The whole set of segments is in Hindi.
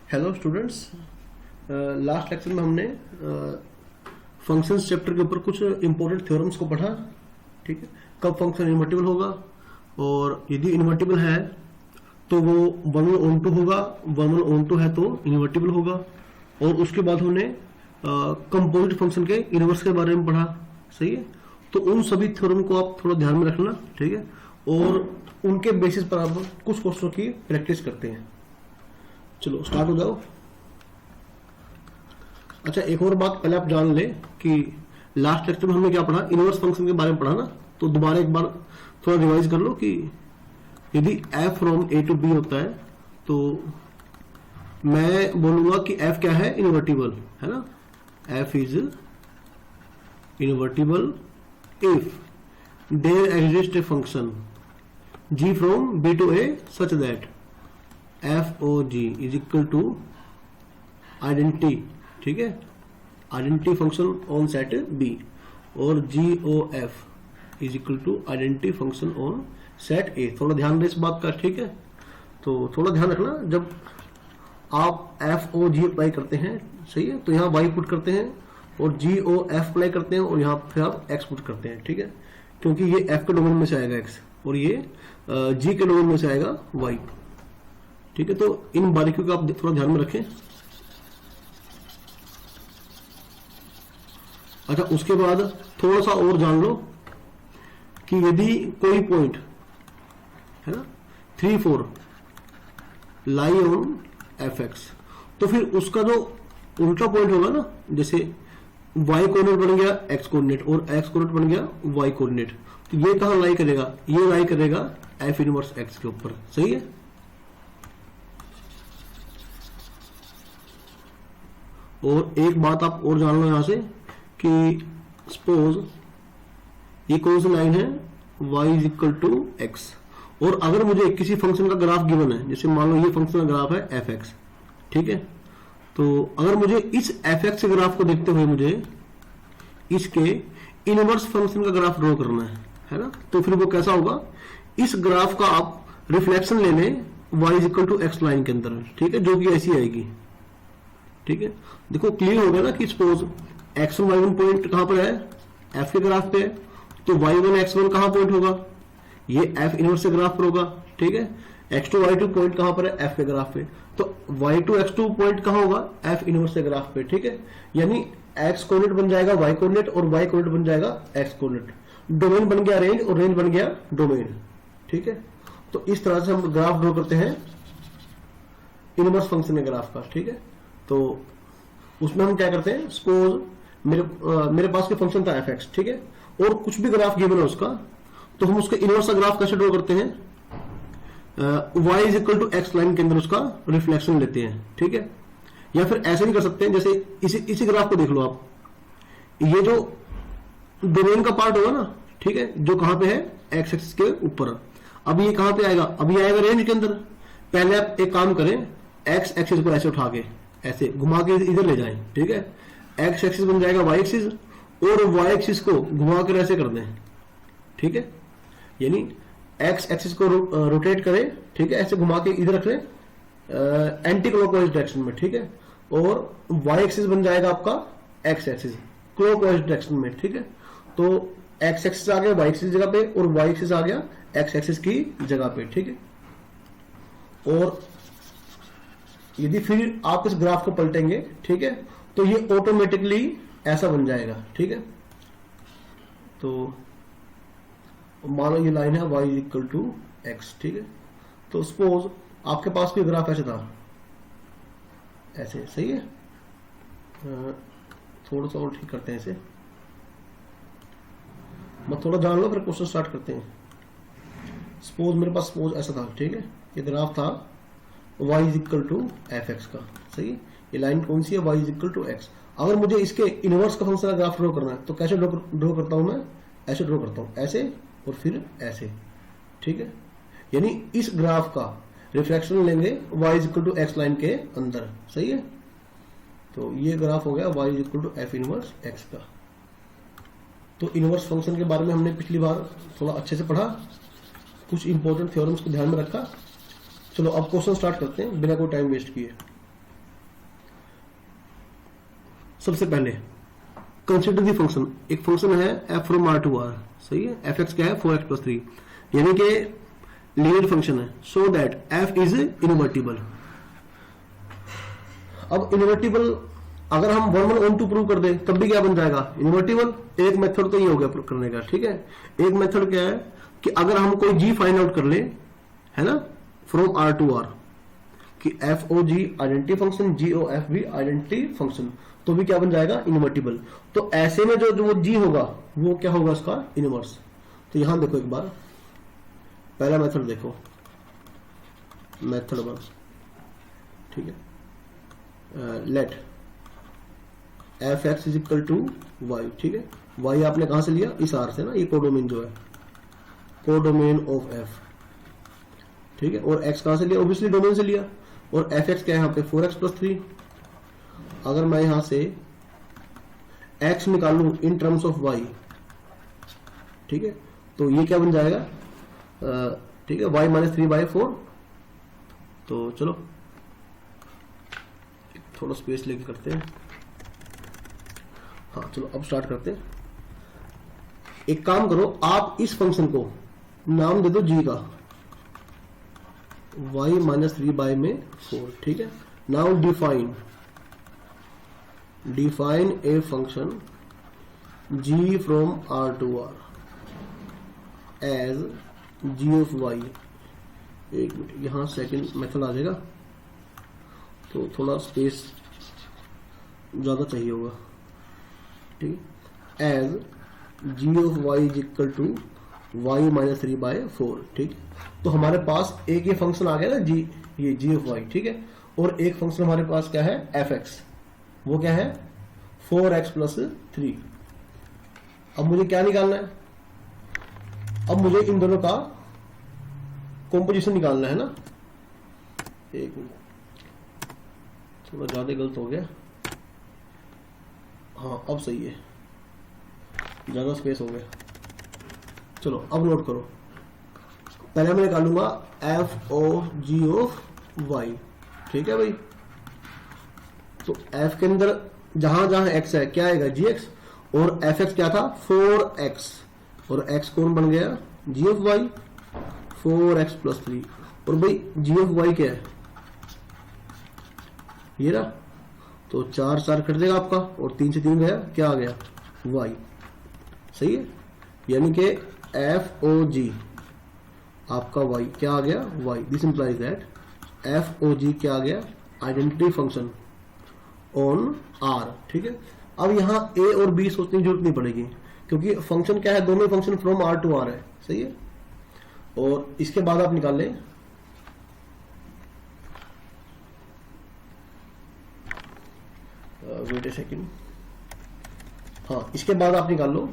हेलो स्टूडेंट्स, लास्ट लेक्चर में हमने फंक्शंस चैप्टर के ऊपर कुछ इंपॉर्टेंट थ्योरम्स को पढ़ा। ठीक है, कब फंक्शन इन्वर्टिबल होगा और यदि इन्वर्टिबल है तो वो 1/(((2) होगा, 1/(((2) है तो इन्वर्टिबल होगा। और उसके बाद हमने कंपोजिट फंक्शन के इनवर्स के बारे में पढ़ा। सही है, तो उन सभी थ्योरम को आप थोड़ा ध्यान में रखना। ठीक है, और उनके बेसिस पर आप कुछ क्वेश्चनों की प्रैक्टिस करते हैं। चलो स्टार्ट हो जाओ। अच्छा, एक और बात पहले आप जान ले कि लास्ट लेक्चर में हमने क्या पढ़ा, इनवर्स फंक्शन के बारे में पढ़ा ना। तो दोबारा एक बार थोड़ा रिवाइज कर लो कि यदि f from a to b होता है तो मैं बोलूंगा कि f क्या है, इन्वर्टिबल है ना। f is invertible if there exist a function g from b to a such that F O ji is equal to identity. ठीक है, identity function on set B, और G O F is equal to identity function on set A. थोड़ा ध्यान दे इस बात का। ठीक है, तो थोड़ा ध्यान रखना जब आप एफ ओ जी अप्लाई करते हैं। सही है, तो यहाँ वाई पुट करते हैं और जी ओ एफ अप्लाई करते हैं और यहाँ फिर आप एक्स पुट करते हैं। ठीक है, क्योंकि ये एफ के डोमेन में से आएगा एक्स और ये जी के डोमेन में से आएगा वाई। ठीक है, तो इन बारीकियों को आप थोड़ा ध्यान में रखें। अच्छा, उसके बाद थोड़ा सा और जान लो कि यदि कोई पॉइंट है ना 3, 4 लाई ऑन एफ एक्स, तो फिर उसका जो उल्टा पॉइंट होगा ना, जैसे वाई कोऑर्डिनेट बन गया एक्स कोऑर्डिनेट और एक्स कोऑर्डिनेट बन गया वाई कोऑर्डिनेट, तो ये कहां लाई करेगा, ये लाई करेगा एफ इनवर्स एक्स के ऊपर। सही है, और एक बात आप और जान लो यहां से कि सपोज ये कौन सी लाइन है, y is equal to x, और अगर मुझे किसी फंक्शन का ग्राफ गिवन है, जैसे मान लो ये फंक्शन का ग्राफ है एफ एक्स। ठीक है, तो अगर मुझे इस एफ एक्स ग्राफ को देखते हुए मुझे इसके इनवर्स फंक्शन का ग्राफ ड्रॉ करना है ना, तो फिर वो कैसा होगा, इस ग्राफ का आप रिफ्लेक्शन ले लें y is equal to x line के अंदर। ठीक है, जो कि ऐसी आएगी। ठीक है, देखो क्लियर हो गया ना कि सपोज x1 y1 पॉइंट कहां पर है, f के ग्राफ पे है, तो y1 x1 कहां पॉइंट होगा, ये f इनवर्स से ग्राफ पर होगा। ठीक है, x2 y2 पॉइंट कहां पर है, f के ग्राफ पे, तो y2 x2 पॉइंट कहां होगा, f इनवर्स से ग्राफ पे। ठीक है, यानी x कोऑर्डिनेट बन जाएगा y कोऑर्डिनेट और y कोऑर्डिनेट बन जाएगा x कोऑर्डिनेट। डोमेन बन गया रेंज और रेंज बन गया डोमेन। ठीक है, तो इस तरह से हम ग्राफ ड्रॉ करते हैं इनवर्स फंक्शन के ग्राफ का। ठीक है, तो उसमें हम क्या करते हैं, सपोज मेरे पास के फंक्शन था एफ एक्स। ठीक है, और कुछ भी ग्राफ गिवन है उसका, तो हम उसके इनवर्स का ग्राफ कैसे ड्रॉ करते हैं, y is equal to x line के अंदर उसका रिफ्लेक्शन लेते हैं। ठीक है, या फिर ऐसे भी कर सकते हैं, जैसे इसी ग्राफ को देख लो आप, ये जो डोमेन का पार्ट होगा ना, ठीक है, जो कहां पे है एक्स एक्सिस के ऊपर, अब ये कहां पे आएगा, अभी आएगा रेंज के अंदर। पहले आप एक काम करें, एक्स एक्सिस को ऐसे उठा के ऐसे घुमा के इधर ले जाएं। ठीक है, एक्स एक्सिस बन जाएगा वाई एक्सिस और वाई एक्सिस को घुमा कर ऐसे कर दें। ठीक है, यानी एक्स एक्सिस को रोटेट करें। ठीक है, ऐसे घुमा के इधर रख लें एंटी क्लॉकवाइज डायरेक्शन में। ठीक है, और वाई एक्सिस बन जाएगा आपका एक्स एक्सिस क्लॉकवाइज डायरेक्शन में। ठीक है, तो एक्स एक्सिस आ गया वाई एक्सिस जगह पे और वाई एक्सिस आ गया एक्स एक्सिस की जगह पे। ठीक है, और यदि फिर आप इस ग्राफ को पलटेंगे, ठीक है, तो ये ऑटोमेटिकली ऐसा बन जाएगा। ठीक है, तो मान लो ये लाइन है y is equal to x. ठीक है, तो सपोज आपके पास भी ग्राफ ऐसे था, ऐसे। सही है, थोड़ा सा और ठीक करते हैं इसे, मैं थोड़ा जान लो फिर क्वेश्चन स्टार्ट करते हैं। सपोज मेरे पास सपोज ऐसा था। ठीक है, ये ग्राफ था y is equal to f x का। सही है, ये लाइन कौन सी है, y is equal to x. अगर मुझे इसके इनवर्स का फंक्शन का ग्राफ ड्रॉ करना है तो कैसे ड्रॉ करता हूं मैं, ऐसे ड्रॉ करता हूं, ऐसे और फिर ऐसे। ठीक है, यानी इस ग्राफ का रिफ्लेक्शन लेंगे y is equal to x line के अंदर। सही है, तो ये ग्राफ हो गया y is equal to F inverse x का। तो इनवर्स फंक्शन के बारे में हमने पिछली बार थोड़ा अच्छे से पढ़ा, कुछ इंपॉर्टेंट थ्योरम्स को ध्यान में रखा। चलो अब क्वेश्चन स्टार्ट करते हैं बिना कोई टाइम वेस्ट किए। सबसे पहले कंसिडर दी फंक्शन, एक फंक्शन है f from are to R, सही है, एफ एक्स क्या है 4x+3, यानी कि लीनियर फंक्शन है, so that F is invertible. अब इनवर्टिबल अगर हम 1 1 1 2 प्रूव कर दें तब भी क्या बन जाएगा इनवर्टिबल। एक मेथड तो ये हो गया प्रूव करने का, ठीक है। एक मेथड क्या है कि अगर हम कोई जी फाइंड आउट कर ले, है ना, फ्रॉम आर टू आर, कि एफ ओ जी आइडेंटिटी फंक्शन, जी ओ एफ भी आइडेंटिटी फंक्शन, तो भी क्या बन जाएगा इनवर्टिबल। तो ऐसे में जो वो जी होगा वो क्या होगा उसका इनवर्स। तो यहां देखो एक बार, पहला मेथड देखो, मेथड 1, ठीक है, let f x is equal to y, ठीक है, वाई आपने कहां से लिया, इस आर से ना, ये कोडोमेन जो है, कोडोमेन ऑफ एफ, ठीक है, और एक्स कहां से लिया, ऑब्वियसली डोमेन से लिया, और एफ एक्स क्या है यहाँ पे 4x+3। अगर मैं यहां से एक्स निकालू इन टर्म्स ऑफ वाई, ठीक है, तो ये क्या बन जाएगा, ठीक है, y -3/4। तो चलो थोड़ा स्पेस लेके करते हैं, हाँ चलो अब स्टार्ट करते हैं। एक काम करो, आप इस फंक्शन को नाम दे दो g का, y -3/4, ठीक है। Now define a function g from r to r as g of y। एक मिनट, यहां सेकंड मेथड आ जाएगा तो थोड़ा स्पेस ज्यादा चाहिए होगा, ठीक है, as g of y is equal to y -3/4, ठीक। तो हमारे पास एक ये फंक्शन आ गया ना जी, ये g ऑफ y, ठीक है, और एक फंक्शन हमारे पास क्या है एफ एक्स, वो क्या है 4x+3। अब मुझे क्या निकालना है, अब मुझे इन दोनों का कॉम्पोजिशन निकालना है ना। एक मिनट, थोड़ा ज्यादा गलत हो गया, हाँ अब सही है, ज्यादा स्पेस हो गया। चलो अब नोट करो, पहले मैं निकालूंगा f O g of y, ठीक है भाई। तो एफ के अंदर जहां जहां एक्स है क्या आएगा जी एक्स, और एफ एक्स क्या था 4x, और x कौन बन गया जी ऑफ वाई 4x+3, और भाई जी ऑफ वाई क्या है ये रहा, तो 4 4 कट जाएगा आपका, और 3 से 3 गया, क्या आ गया y, सही है। यानी कि एफ ओ जी आपका y क्या आ गया y, this implies that F O G क्या आ गया आइडेंटिटी फंक्शन ऑन आर, ठीक है। अब यहाँ a और b सोचने की जरूरत नहीं पड़ेगी, क्योंकि फंक्शन क्या है, दोनों function from are to r है, सही है। और इसके बाद आप निकाल लें वेट ए सेकेंड, हाँ इसके बाद आप निकाल लो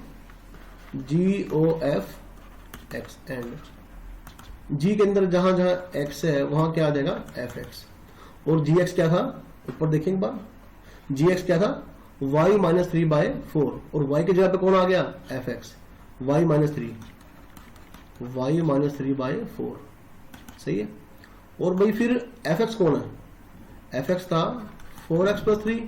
जी ओ एफ एक्स, एंड जी के अंदर जहां जहां एक्स है वहां क्या आ जाएगा एफ एक्स, और जी एक्स क्या था ऊपर देखेंगे बार, जी एक्स क्या था y -3/4, और y की जगह पे कौन आ गया एफ एक्स y -3/4, सही है। और भाई फिर एफ एक्स कौन है, एफ एक्स था 4x+3,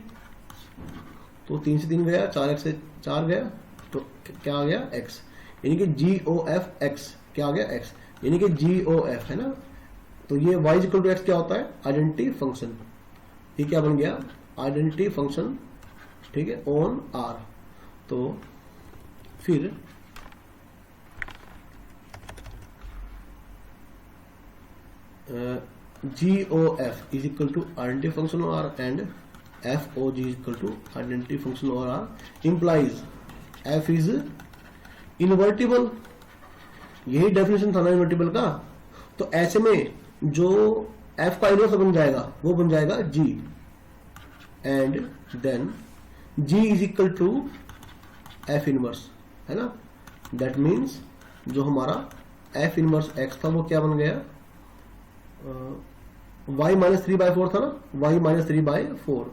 तो 3 से 3 गया, 4x से 4 गया, तो क्या आ गया x, यानी कि जी ओ एफ एक्स क्या आ गया x, यानी कि जी ओ एफ है ना। तो ये y = x क्या होता है आइडेंटिटी फंक्शन, ये क्या बन गया आइडेंटिटी फंक्शन, ठीक है, ऑन आर। तो फिर G O F is equal to identity function on R, and F O ji is equal to identity function on R, implies F is invertible. यही डेफिनेशन था ना इनवर्टिबल का। तो ऐसे में जो एफ का इनवर्स बन जाएगा वो बन जाएगा G, and then g is equal to F inverse, है ना। दैट मीन्स जो हमारा एफ इनवर्स x था वो क्या बन गया y -3/4 था ना, y -3/4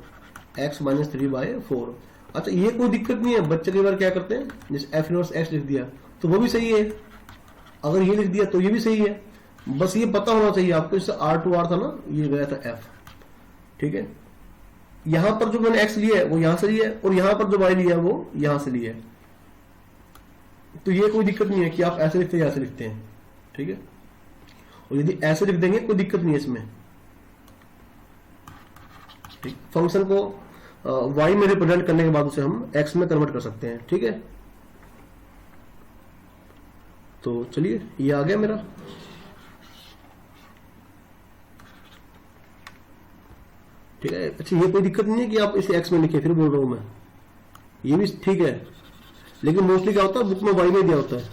x -3/4। अच्छा ये कोई दिक्कत नहीं है, बच्चे कई बार क्या करते हैं जैसे एफ इनवर्स x लिख दिया तो वो भी सही है, अगर ये लिख दिया तो ये भी सही है, बस ये पता होना चाहिए आपको। इससे r to r था ना, ये गया था f, ठीक है। यहां पर जो मैंने x लिया है वो यहां से लिया है, और यहां पर जो y लिया है वो यहां से लिया है। तो ये कोई दिक्कत नहीं है कि आप ऐसे लिखते हैं या ऐसे लिखते हैं, ठीक है। और यदि ऐसे लिख देंगे कोई दिक्कत नहीं है इसमें, ठीक। फंक्शन को y में रिप्रेजेंट करने के बाद उसे हम x में कन्वर्ट कर सकते हैं, ठीक है। तो चलिए ये आ गया मेरा, ठीक है। अच्छा ये कोई दिक्कत नहीं है कि आप इसे x में लिखें, फिर बोल रहा हूं मैं, ये भी ठीक है। लेकिन मोस्टली क्या होता है, बुक में y में दिया होता है।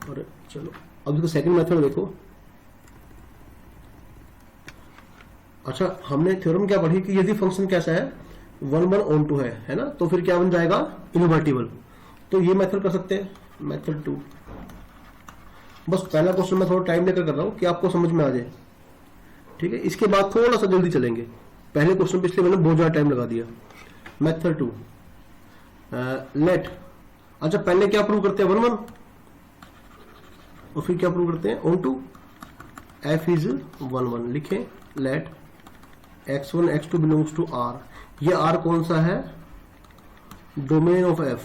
और चलो अब इसका सेकंड मेथड देखो। अच्छा हमने थ्योरम क्या पढ़ी कि यदि फंक्शन कैसा है 1 1 ऑन टू है ना, तो फिर क्या बन जाएगा, इनवर्टिबल। तो ये मेथड कर सकते हैं, मेथड 2। बस पहला क्वेश्चन मैं थोड़ा टाइम लेकर कर रहा हूं कि आपको समझ में आ जाए, ठीक है। इसके बाद थोड़ा सा जल्दी चलेंगे, पहले क्वेश्चन पे इसलिए मैंने बहुत ज्यादा टाइम लगा दिया। मेथड 2 लेट, अच्छा पहले क्या प्रूव करते हैं 1 1, और फिर क्या प्रूव करते हैं ऑन टू f इज 1 1। लिखें let x1 x2 belongs to r। ये r कौन सा है, domain of f,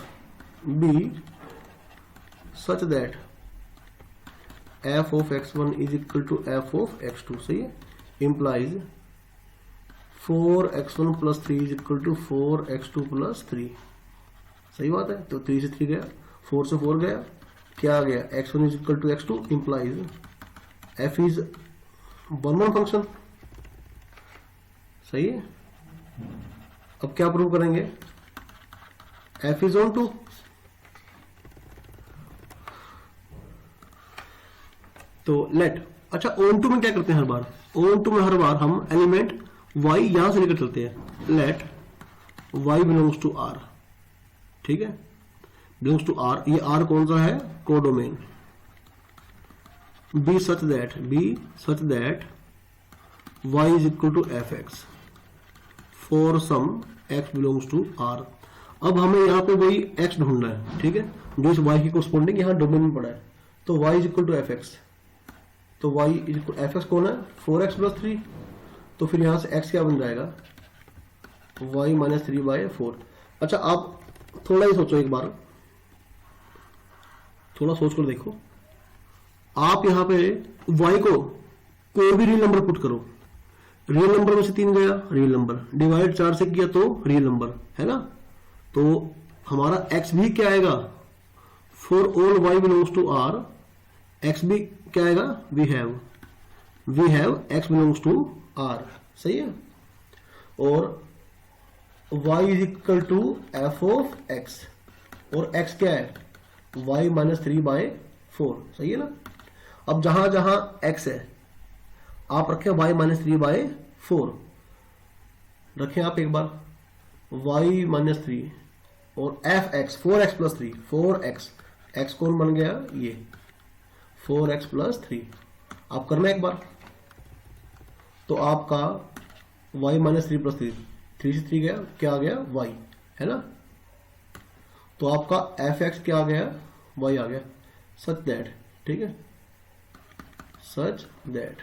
b such that f of x1 is equal to f of x2, सही है। Implies 4x1 plus 3 is equal to 4x2 plus 3, सही बात है। तो 3 से 3 गया, 4 से 4 गया, क्या आ गया, x1 is equal to x2। Implies f is 1 1 function, सही है। अब क्या प्रूव करेंगे, f इज ऑन टू। तो लेट, अच्छा ऑन टू में क्या करते हैं हर बार, ऑन टू में हर बार हम एलिमेंट y यहां से लेकर चलते हैं। Let y belongs to r, ठीक है, बिलोंग्स टू r। ये r कौन सा है, codomain. b such that y is equal to fx for some x belongs to r। अब हमें यहाँ पे वही x ढूंढना है, ठीक है, जो इस y की कोस्पोंडिंग यहाँ डोमेन में पड़ा है। तो y is equal to fx, तो y इज इक्वल fx कौन है, 4x प्लस 3। तो फिर यहां से x क्या बन जाएगा, y माइनस 3/4। अच्छा आप थोड़ा ही सोचो, एक बार थोड़ा सोच कर देखो। आप यहां पे y को कोई भी रियल नंबर पुट करो, रियल नंबर में से 3 गया, रियल नंबर, डिवाइड 4 से किया तो रियल नंबर है ना। तो हमारा x भी क्या आएगा, for all y belongs to r, x भी क्या आएगा, we have x belongs to r, सही है। और y is equal to f of x, और x क्या है, y माइनस 3/4, सही है ना। अब जहां जहां x है आप रखें y माइनस 3/4 रखें आप एक बार, y माइनस 3 और f(x) 4x plus 3, 4x, x कौन बन गया, ये 4x प्लस 3। आप करना एक बार, तो आपका y माइनस 3 प्लस 3 से 3 गया, क्या आ गया, y है ना। तो आपका fx क्या आ गया, y आ गया। सच दैट, ठीक है, सच दैट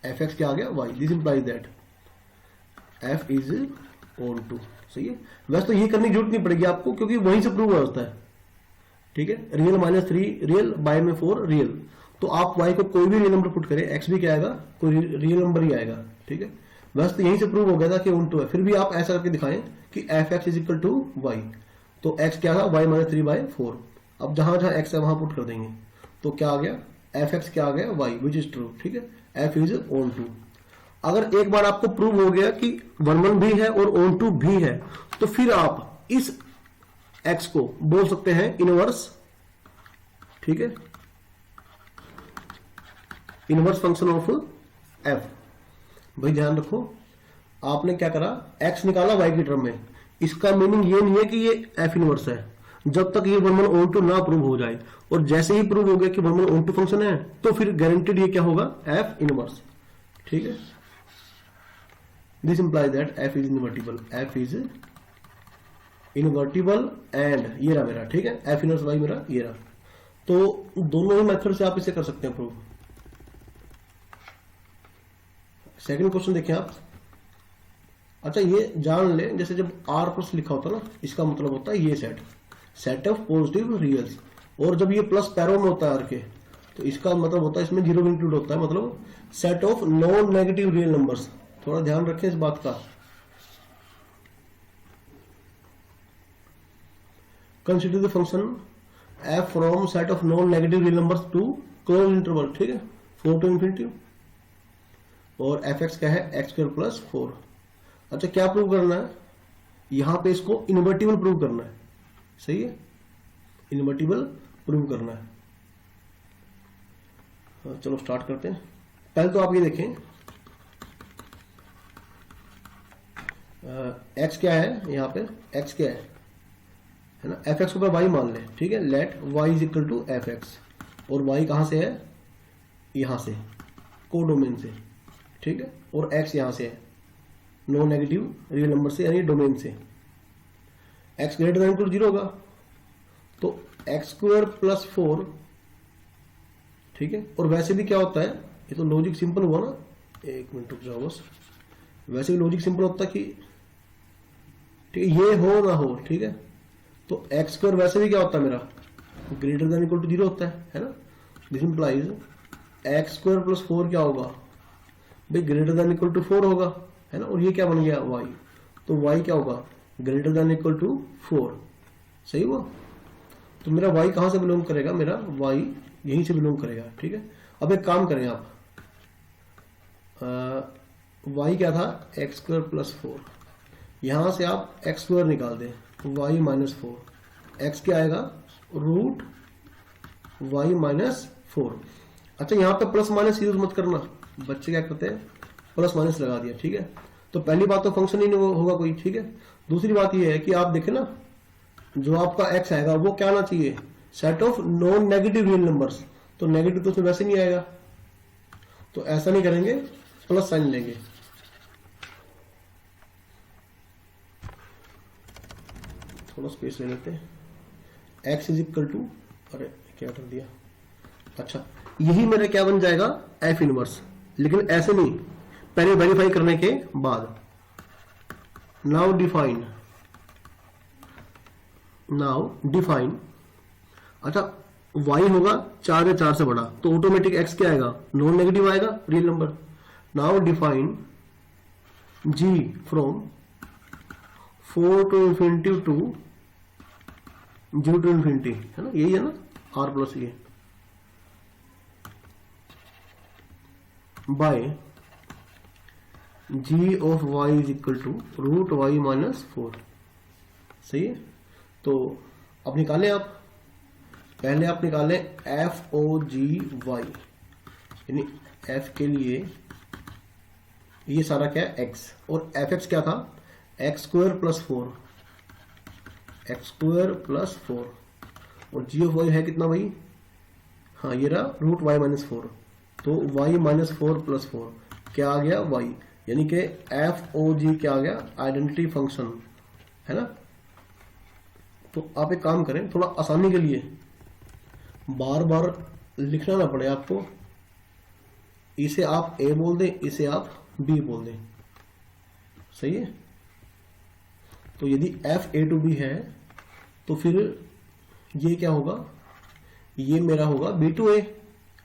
fx क्या आ गया, y। This implies that f is onto, सही है। वैसे तो ये करने की जरूरत नहीं पड़ेगी आपको, क्योंकि वहीं से प्रूव होता है, ठीक है। रियल माइनस 3 रियल, बाय में 4 रियल। तो आप y को कोई भी रियल नंबर पुट करें, x भी क्या आएगा, कोई रियल नंबर ही आएगा, ठीक है। वैसे तो यहीं से प्रूव हो गया था कि ऑन टू है। फिर भी आप ऐसा करके दिखाएं कि fx is equal to y, तो x क्या था, y माइनस 3/4। अब जहां जहां x है वहां पुट कर देंगे, तो क्या आ गया, fx क्या आ गया, y, विच इज ट्रू, ठीक है। f is onto. अगर एक बार आपको प्रूव हो गया कि 1 1 भी है और ऑन टू भी है, तो फिर आप इस x को बोल सकते हैं इनवर्स, ठीक है, इनवर्स फंक्शन ऑफ f। भाई ध्यान रखो, आपने क्या करा, x निकाला y की टर्म में, इसका मीनिंग ये नहीं है कि ये f इनवर्स है जब तक ये 1 1 ऑन टू ना प्रूव हो जाए। और जैसे ही प्रूव हो गया कि 1 1 ऑन टू फंक्शन है, तो फिर गारंटेड ये क्या होगा, f इनवर्स, ठीक है। This implies that f is invertible, f is invertible and ये रहा मेरा, ठीक है, f इनवर्स y मेरा ये रहा। तो दोनों ही मेथड से आप इसे कर सकते हैं प्रूव। सेकंड क्वेश्चन देखें आप। अच्छा ये जान ले, जैसे जब r प्लस लिखा होता है ना, इसका मतलब होता है ये सेट ऑफ पॉजिटिव रियल्स, और जब ये प्लस पैरो में होता है r के, तो इसका मतलब होता है इसमें जीरो भी इंक्लूड होता है, मतलब set of non negative real numbers. थोड़ा ध्यान रखें इस बात का। Consider the function f from set of non negative real numbers to closed interval, ठीक है, 4 to infinity, और fx क्या है, x स्क्वायर प्लस 4। अच्छा क्या प्रूव करना है, यहां पे इसको इनवर्टिबल प्रूव करना है, सही है, इनवर्टिबल प्रूव करना है। चलो स्टार्ट करते हैं। पहले तो आप ये देखें, x क्या है, यहाँ पे x क्या है ना, fx को y मान ले, ठीक है, let y is equal to fx, और y कहां से है, यहां से, कोडोमेन से, ठीक है, और x यहां से है, नॉन नेगेटिव रियल नंबर से, यानी डोमेन से। x ग्रेटर देन इक्वल 0 होगा, तो x स्क्वायर प्लस 4, ठीक है। और वैसे भी क्या होता है, ये तो लॉजिक सिंपल हुआ ना, एक मिनट रुक जाओ बस, वैसे भी लॉजिक सिंपल होता है कि ठीक है ये हो ना हो, ठीक है, तो एक्स स्क्वायर वैसे भी क्या होता है मेरा, ग्रेटर देन इक्वल टू 0 होता है ना। This implies x square plus 4 क्या होगा भाई, ग्रेटर देन इक्वल टू 4 होगा, है ना, और ये क्या बन गया y, तो y क्या होगा, ग्रेटर देन इक्वल टू 4, सही हुआ। तो मेरा y कहां से बिलोंग करेगा, मेरा y यहीं से बिलोंग करेगा, ठीक है। अब एक काम करें आप, y क्या था, एक्स स्क्वायर प्लस 4, यहां से आप एक्स स्क्वायर निकाल दें, y माइनस 4, एक्स क्या आएगा, रूट y माइनस 4। अच्छा यहाँ पे प्लस माइनस यूज मत करना, बच्चे क्या करते हैं, प्लस माइनस लगा दिया, ठीक है। तो पहली बात तो फंक्शन ही नहीं होगा कोई, ठीक है। दूसरी बात ये है कि आप देखें ना, जो आपका x आएगा वो क्या आना चाहिए, set of non negative real numbers, तो नेगेटिव तो उसमें वैसे नहीं आएगा, तो ऐसा नहीं करेंगे, प्लस साइन लेंगे। थोड़ा स्पेस ले लेते हैं, x इज इक्वल टू, अरे क्या कर दिया, अच्छा यही मेरा क्या बन जाएगा, f इनवर्स, लेकिन ऐसे नहीं, पहले वेरीफाई करने के बाद। नाउ डिफाइन, अच्छा y होगा 4 या 4 से बड़ा, तो ऑटोमेटिक x क्या आएगा, नॉन नेगेटिव आएगा, real number. Now define g from 4 to infinity to 0 to infinity, है ना, यही है ना, r प्लस ये, by g of y is equal to root y minus 4, सही है। तो अब निकालें आप, पहले आप निकालें एफ ओ जी वाई, यानी f के लिए ये सारा क्या है x, और एफ एक्स क्या था, x square plus 4, x square plus 4, और जी ऑफ वाई है कितना भाई, हाँ ये रहा रूट y माइनस 4, तो y माइनस 4 प्लस 4 क्या आ गया y, यानी कि एफ ओ जी क्या आ गया, आइडेंटिटी फंक्शन, है ना। तो आप एक काम करें, थोड़ा आसानी के लिए बार बार लिखना ना पड़े आपको, इसे आप a बोल दें, इसे आप b बोल दें, सही है। तो यदि f a to b है, तो फिर ये क्या होगा, ये मेरा होगा b to a,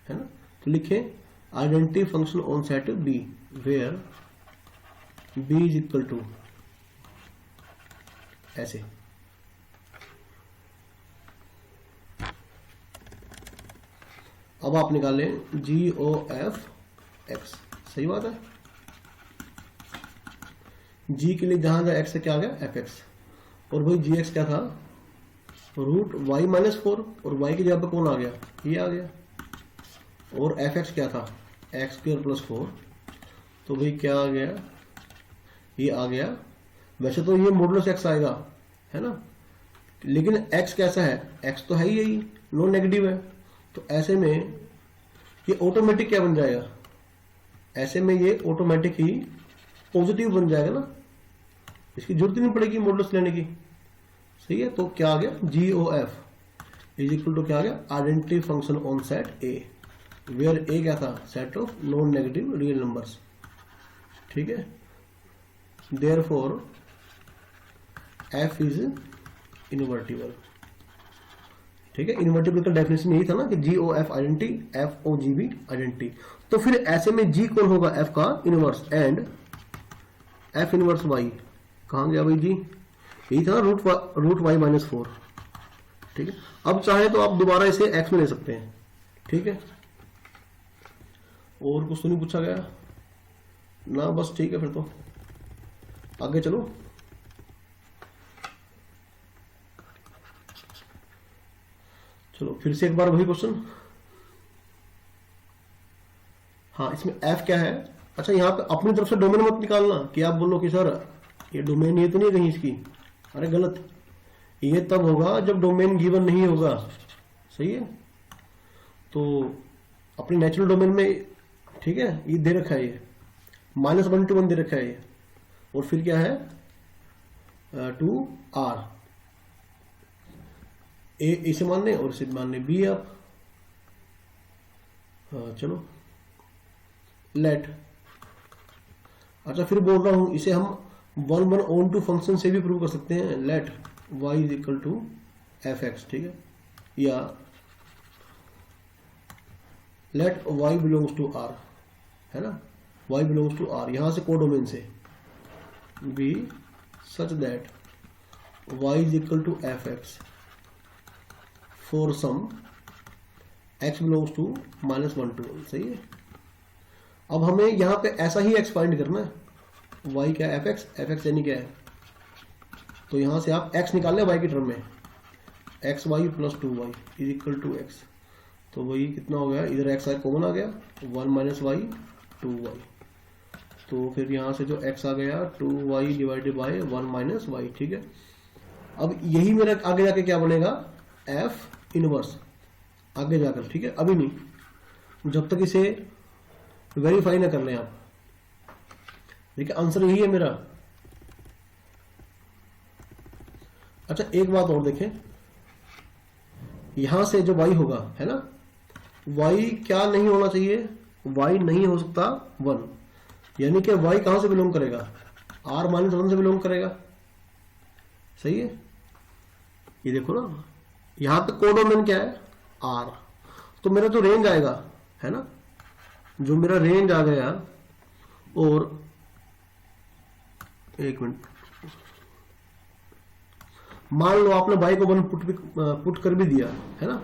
है ना। तो लिखें identity function on set b where b is equal to, ऐसे। अब आप निकालें जी ओ एफ एक्स, सही बात है। जी के लिए जहां जहां एक्स है क्या आ गया, एफ एक्स, और वही जी एक्स क्या था, रूट वाई माइनस 4, और वाई की जगह पे कौन आ गया, ये आ गया, और एफ एक्स क्या था, एक्स स्क्वायर प्लस 4, तो भाई क्या आ गया, ये आ गया। वैसे तो ये मॉडुलस एक्स आएगा, है ना, लेकिन एक्स कैसा है, एक्स तो है ही यही, नॉन नेगेटिव है, तो ऐसे में ये ऑटोमेटिक क्या बन जाएगा, ऐसे में ये ऑटोमेटिक ही पॉजिटिव बन जाएगा ना, इसकी जरूरत ही नहीं पड़ेगी मॉडुलस लेने की, सही है। तो क्या आ गया, G O F is equal to क्या आ गया, identity function on set A, where A क्या था, set of non negative real numbers. ठीक है, देयरफॉर f इज इनवर्टिबल। ठीक है, इनवर्टिबल का डेफिनेशन यही था ना कि GOF आइडेंटिटी, FOGB आइडेंटिटी। तो फिर ऐसे में G कौन होगा F का inverse, and F inverse Y कहां गया भाई जी, यही था रूट y माइनस 4। ठीक है, अब चाहे तो आप दोबारा इसे x में ले सकते हैं। ठीक है, और कुछ तो नहीं पूछा गया ना, बस ठीक है, फिर तो आगे चलो। चलो फिर से एक बार वही क्वेश्चन। हाँ, इसमें f क्या है। अच्छा, यहाँ पे अपनी तरफ से डोमेन मत निकालना कि आप बोलो कि सर ये डोमेन ये तो नहीं कहीं इसकी, अरे गलत, ये तब होगा जब डोमेन गिवन नहीं होगा। सही है, तो अपनी नेचुरल डोमेन में, ठीक है, ये दे रखा है, ये -1 to 1 दे रखा है ये, और फिर क्या है 2r, ए इसे मान लें और इसे मान लें b आप। हाँ चलो, लेट, अच्छा फिर बोल रहा हूं इसे हम 1 on to फंक्शन से भी प्रूव कर सकते हैं। Let y is equal to fx, ठीक है, या let y belongs to r, है ना, y बिलोंग्स टू r, यहां से कोडोमेन से be such that y is equal to fx for some x belongs to -1 to 1। सही है, अब हमें यहां पे ऐसा ही x फाइंड करना है। y क्या है, fx यानी क्या है, तो यहां से आप x निकाल लें y की टर्म में, xy plus 2y is equal to x, तो वही कितना हो गया, इधर x कॉमन आ गया, 1 माइनस y 2y, तो फिर यहां से जो x आ गया 2y divided by 1 minus y। ठीक है, अब यही मेरा आगे जाके क्या बनेगा, f इनवर्स आगे जाकर। ठीक है, अभी नहीं, जब तक इसे वेरीफाई ना कर लें आप। देखिए आंसर यही है मेरा। अच्छा एक बात और देखें, यहां से जो y होगा, है ना, y क्या नहीं होना चाहिए, y नहीं हो सकता 1, यानी कि y कहां से बिलोंग करेगा, r-1 से बिलोंग करेगा। सही है, ये देखो ना, यहां पे कोडोमेन क्या है r, तो मेरा जो रेंज आएगा, है ना, जो मेरा रेंज आ गया, और एक मिनट, मान लो आपने y को 1 पुट कर भी दिया, है ना,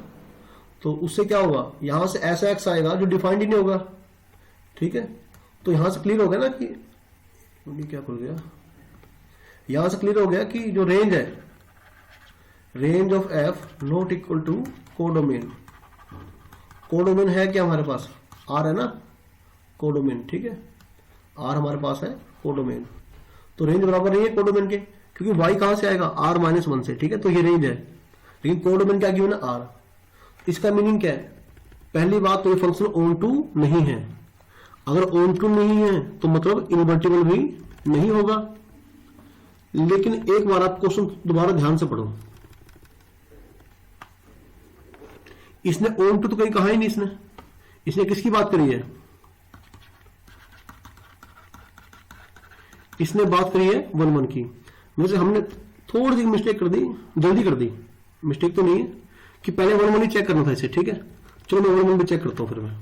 तो उससे क्या होगा, यहां से ऐसा x आएगा जो डिफाइंड ही नहीं होगा। ठीक है, तो यहां से क्लियर हो गया ना कि क्या खुल गया, यहां से क्लियर हो गया कि जो रेंज है, range of f not equal to codomain. Codomain है क्या हमारे पास, r है ना, कोडोमेन। ठीक है, r हमारे पास है कोडोमेन, तो रेंज बराबर नहीं है कोडोमेन के, क्योंकि y कहां से आएगा, r-1 से। ठीक है, तो ये रेंज है, लेकिन कोडोमेन क्या गिवन है, r। इसका मीनिंग क्या है, पहली बात तो ये फंक्शन ऑन टू नहीं है, अगर ऑन टू नहीं है तो मतलब इनवर्टिबल भी नहीं होगा। लेकिन एक बार आप क्वेश्चन दोबारा ध्यान से पढ़ो, इसने ऑन टू तो कहीं कहा ही नहीं, इसने किसकी बात करी है, इसने बात करी है 1 की। वैसे हमने थोड़ी सी मिस्टेक कर दी, जल्दी कर दी, मिस्टेक तो नहीं है कि पहले 1 ही चेक करना था इसे। ठीक है, चलो मैं 1 भी चेक करता हूं, फिर मैं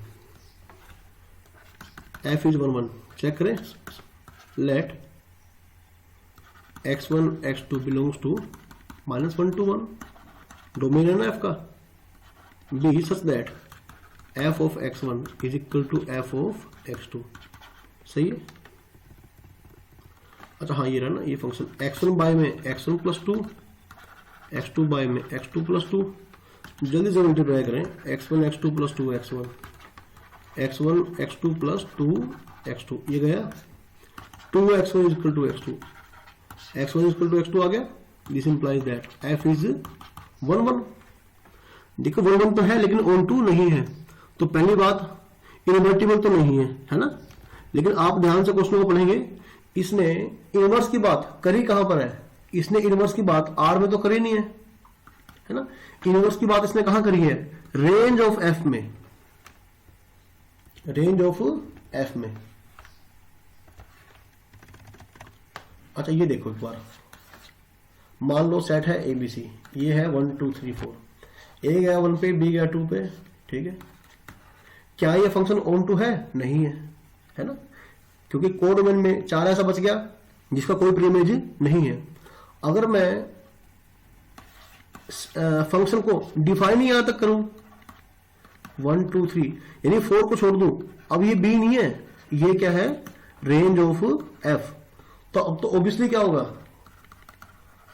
f इज 1 चेक करें। Let x1 x2 belongs to -1 to 1, domain है ना f का, be such that f of x1 is equal to f of x2। सही है, अच्छा हाँ ये रहा ना, ये फंक्शन x1 बाय में x1 प्लस 2, x2 बाय में x2 प्लस 2, जल्दी से मल्टीप्लाई करें, x1 x2 plus 2 x1, x1 x2 plus 2 x2, ये गया 2x1 is equal to x2, x1 is equal to x2 आ गया। This implies that f is 1 देखो 1 तो है लेकिन ऑन टू नहीं है, तो पहली बात इनवर्टिबल तो नहीं है ना। लेकिन आप ध्यान से क्वेश्चन को पढ़ेंगे, इसने इनवर्स की बात करी कहां पर है, इसने इनवर्स की बात r में तो करी नहीं है ना, इनवर्स की बात इसने कहां करी है, रेंज ऑफ f में, रेंज ऑफ f में। अच्छा ये देखो एक बार, मान लो सेट है ABC, ये है 1 2 3 4, A गया 1 पे, B गया 2 पे, ठीक है। क्या ये फंक्शन ऑन टू है? नहीं है ना, क्योंकि कोडोमेन में 4 ऐसा बच गया जिसका कोई प्रीइमेज नहीं है। अगर मैं फंक्शन को डिफाइन ही यहां तक करूं 1 2 3, यानी 4 को छोड़ दूं, अब ये B नहीं है, ये क्या है? Range of F। तो अब तो ऑब्वियसली क्या होगा?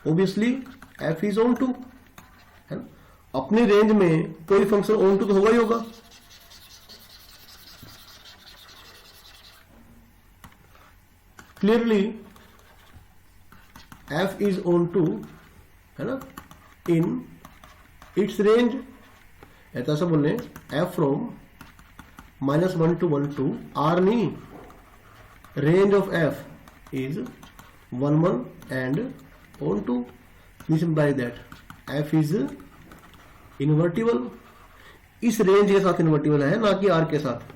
Obviously F is onto, है ना। अपनी रेंज में कोई फंक्शन ऑन टू तो होगा ही होगा। Clearly F is onto, है ना, इन इट्स रेंज। ऐसा बोलने F फ्रॉम -1 to 1 2 R नहीं, range of F is 1 1 and onto. This implies that F is invertible. इस रेंज के साथ इन्वर्टिबल है, ना कि R के साथ,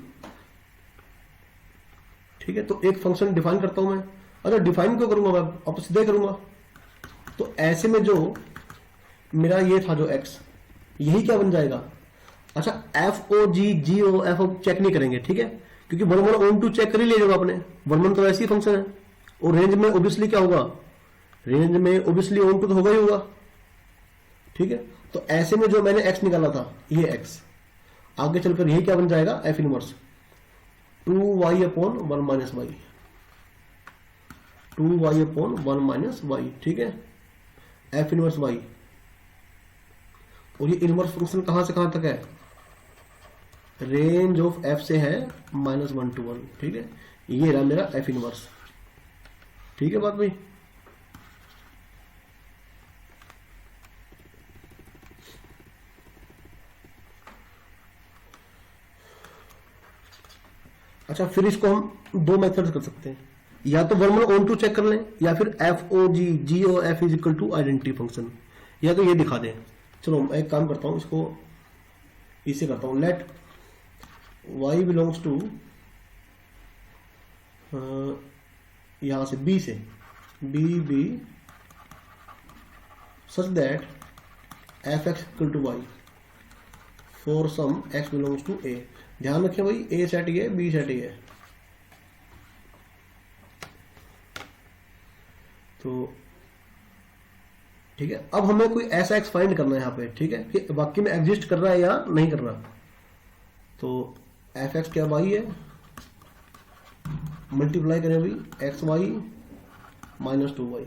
ठीक है। तो एक फंक्शन डिफाइन करता हूं मैं। अच्छा डिफाइन क्यों करूंगा मैं? अब सीधे करूंगा। तो ऐसे में जो मेरा ये था जो x, यही क्या बन जाएगा? अच्छा FOG चेक नहीं करेंगे, ठीक है, क्योंकि 1 1 ऑन टू चेक कर ही लीजिएगा आपने। 1 1 तो ऐसी फंक्शन है, और रेंज में ओब्वियसली क्या होगा? रेंज में ओब्वियसली ऑन टू तो होगा ही होगा, ठीक है। तो ऐसे में जो मैंने x निकाला था, ये x आगे चलकर यही क्या बन जाएगा? F inverse 2y upon 1 minus y, 2y upon 1 minus y, ठीक है, F इनवर्स y। और ये इनवर्स फंक्शन कहां से कहां तक है? रेंज ऑफ F से है -1 to 1, ठीक है। ये रहा मेरा F इनवर्स, ठीक है बात भाई। अच्छा फिर इसको हम दो मेथड कर सकते हैं, या तो 1 1 ऑन टू चेक कर लें, या फिर FOG is equal to identity function, या तो ये दिखा दें। चलो मैं एक काम करता हूं, इसको इसे करता हूं, लेट y बिलोंग्स टू यहां से B से B such that f(x) equal to y for some x belongs to A। ध्यान रखें भाई, A सेट ये, B सेट ये। तो ठीक है, अब हमें कोई ऐसा x फाइंड करना है यहाँ पे, ठीक है, कि वाकई में एग्जिस्ट कर रहा है या नहीं कर रहा। तो f(x) क्या y है, मल्टीप्लाई करें भाई xy minus 2y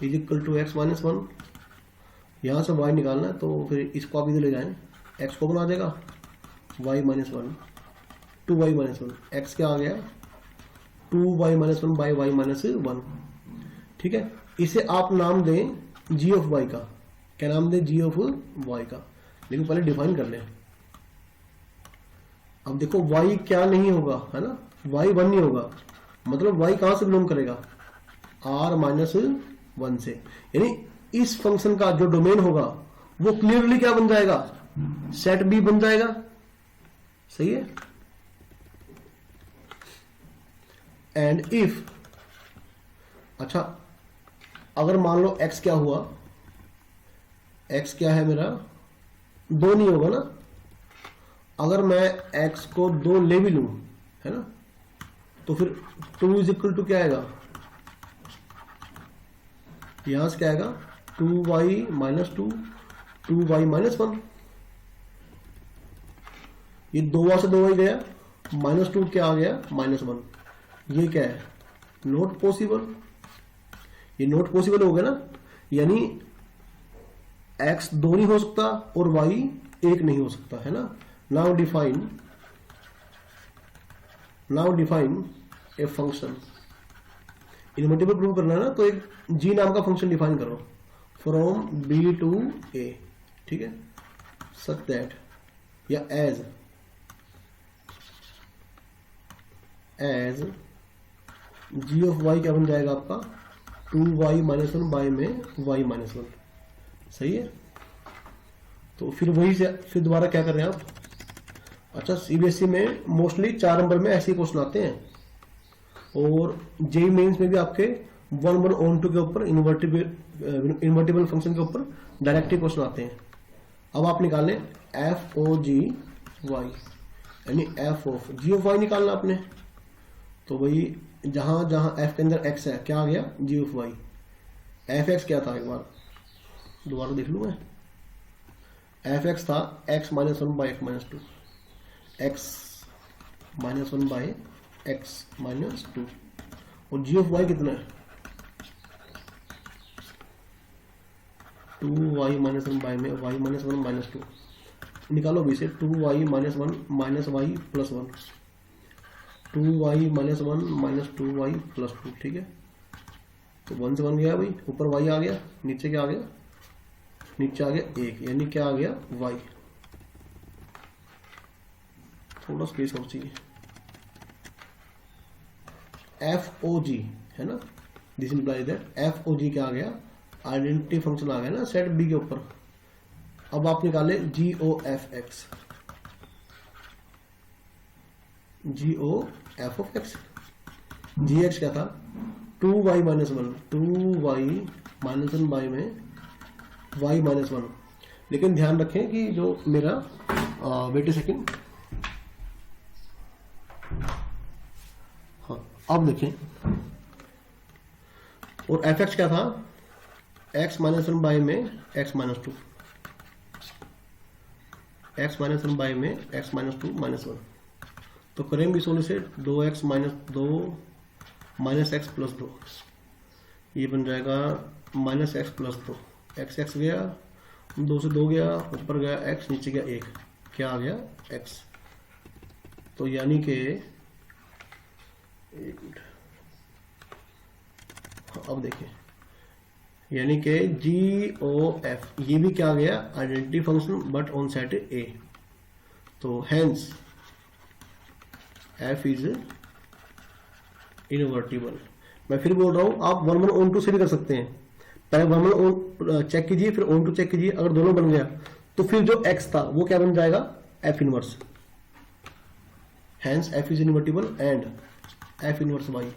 is equal to x minus 1। यहां से y निकालना है, तो फिर इसको आप इधर ले जाएं, x को बना देगा y minus 1, 2y minus 1, x क्या आ गया 2y minus 1 by y minus 1, ठीक है। इसे आप नाम दें g ऑफ y का। क्या नाम दें? g ऑफ y का। लेकिन पहले डिफाइन कर लें। अब देखो y क्या नहीं होगा, है ना, y 1 नहीं होगा, मतलब y कहां से बिलोंग करेगा? r माइनस 1 से। यानी इस फंक्शन का जो डोमेन होगा वो क्लियरली क्या बन जाएगा? सेट B बन जाएगा, सही है। एंड इफ, अच्छा अगर मान लो x क्या हुआ, x क्या है मेरा 2 नहीं होगा ना। अगर मैं x को 2 ले भी लूं, है ना, तो फिर 2 इज इक्वल टू क्या आएगा? यहां से क्या आएगा? 2y minus 2, 2y minus 1। ये 2y से 2y गया, -2 क्या आ गया? -1। ये क्या है? Not possible. ये नॉट पॉसिबल हो गया ना, यानी x 2 नहीं हो सकता और y 1 नहीं हो सकता, है ना। Now define a function. Invertible prove करना है ना, तो एक g नाम का फंक्शन डिफाइन करो फ्रॉम B टू A, ठीक है, सच दैट, या एज g ऑफ y क्या बन जाएगा आपका? 2y माइनस 1 बाय में y माइनस 1, सही है। तो फिर वही से फिर दोबारा क्या कर रहे हैं आप? अच्छा CBSE में मोस्टली 4 नंबर में ऐसे ही क्वेश्चन आते हैं, और जेईई मेंस में भी आपके 1/(( के ऊपर इन्वर्टिबल फंक्शन के ऊपर डायरेक्ट क्वेश्चन आते हैं। अब आप निकालें एफ ओ जी वाई, यानी f of g of y निकालना आपने। तो भाई जहां जहां एफ के अंदर एक्स है, क्या आ गया, जी ऑफ वाई। एफ एक्स क्या था, एक बार दोबारा देख लूँ मैं। एफ एक्स था x minus 1 by x minus 2, x minus 1 by x minus 2, और जी ऑफ वाई कितना है, 2y माइनस 1 बाई में y माइनस 1 माइनस 2 निकालो भी से, 2y minus 1 minus y plus 1, 2y minus 1 minus 2y plus 2, ठीक है। तो 1 से 1 गया भाई, ऊपर y आ गया, नीचे क्या आ गया, नीचे आ गया 1, यानी क्या आ गया y। थोड़ा स्पेस और चाहिए। एफ ओ जी है ना, this implies that F O G क्या आ गया, आइडेंटिटी फंक्शन आ गया ना सेट बी के ऊपर। अब आप निकाले G O F X, G O F of X, G X क्या था 2y minus 1, 2y minus 1 by में y माइनस 1। लेकिन ध्यान रखें कि जो मेरा वेट सेकेंड, हाँ अब देखें, और एफ एक्स क्या था x माइनस 1 बाई में x minus 2, x minus 1 by में x माइनस 2 माइनस 1। तो करेंगे सोने से 2x minus 2 minus x plus 2, ये बन जाएगा माइनस एक्स प्लस 2, x गया 2 से 2 गया, ऊपर गया x, नीचे गया 1, क्या आ गया x। तो यानी कि एक मिनट, अब देखें, यानी कि जी ओ एफ ये भी क्या आ गया, identity function but on set ए। तो हेंस एफ इज इनवर्टिबल। मैं फिर बोल रहा हूं, आप 1 ऑन टू से भी कर सकते हैं। पहले 1 ऑन चेक कीजिए, फिर ऑन टू चेक कीजिए। अगर दोनों बन गया तो फिर जो एक्स था वो क्या बन जाएगा, f inverse. Hence f is invertible and f inverse y.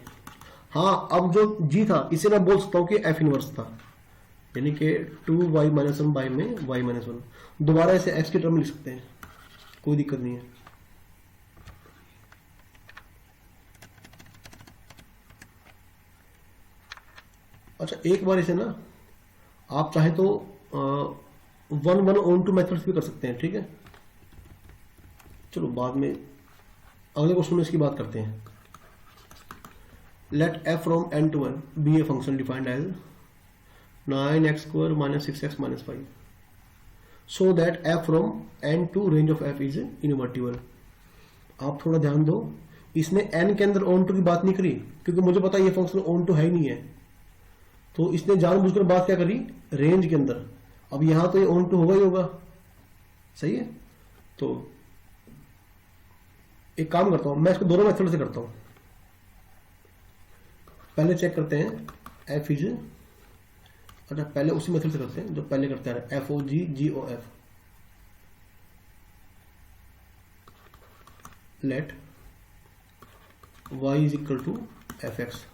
हाँ, अब जो जी था इसे मैं बोल सकता हूं कि एफ इनवर्स था, यानी कि 2y माइनस 1 बाई में y माइनस 1। दोबारा इसे x की टर्म लिख सकते हैं, कोई दिक्कत नहीं है। अच्छा, एक बार इसे ना आप चाहे तो 1 ऑन टू मेथड्स भी कर सकते हैं, ठीक है। चलो बाद में अगले क्वेश्चन में इसकी बात करते हैं। Let f from n to n be a function defined as 9x square minus 6x minus 5, so that f from n to range of f is invertible। आप थोड़ा ध्यान दो, इसने n के अंदर on to की बात नहीं करी, क्योंकि मुझे पता है ये फंक्शन on to है ही नहीं है। तो इसने जानबूझकर बात क्या करी, रेंज के अंदर। अब यहां तो ये on to होगा ही होगा, सही है। तो एक काम करता हूं, मैं इसको दोनों मेथड से करता हूं। पहले चेक करते हैं एफ इज, अच्छा पहले उसी मेथड से करते हैं जो पहले करते हैं, f O g g O f. Let y is equal to f x.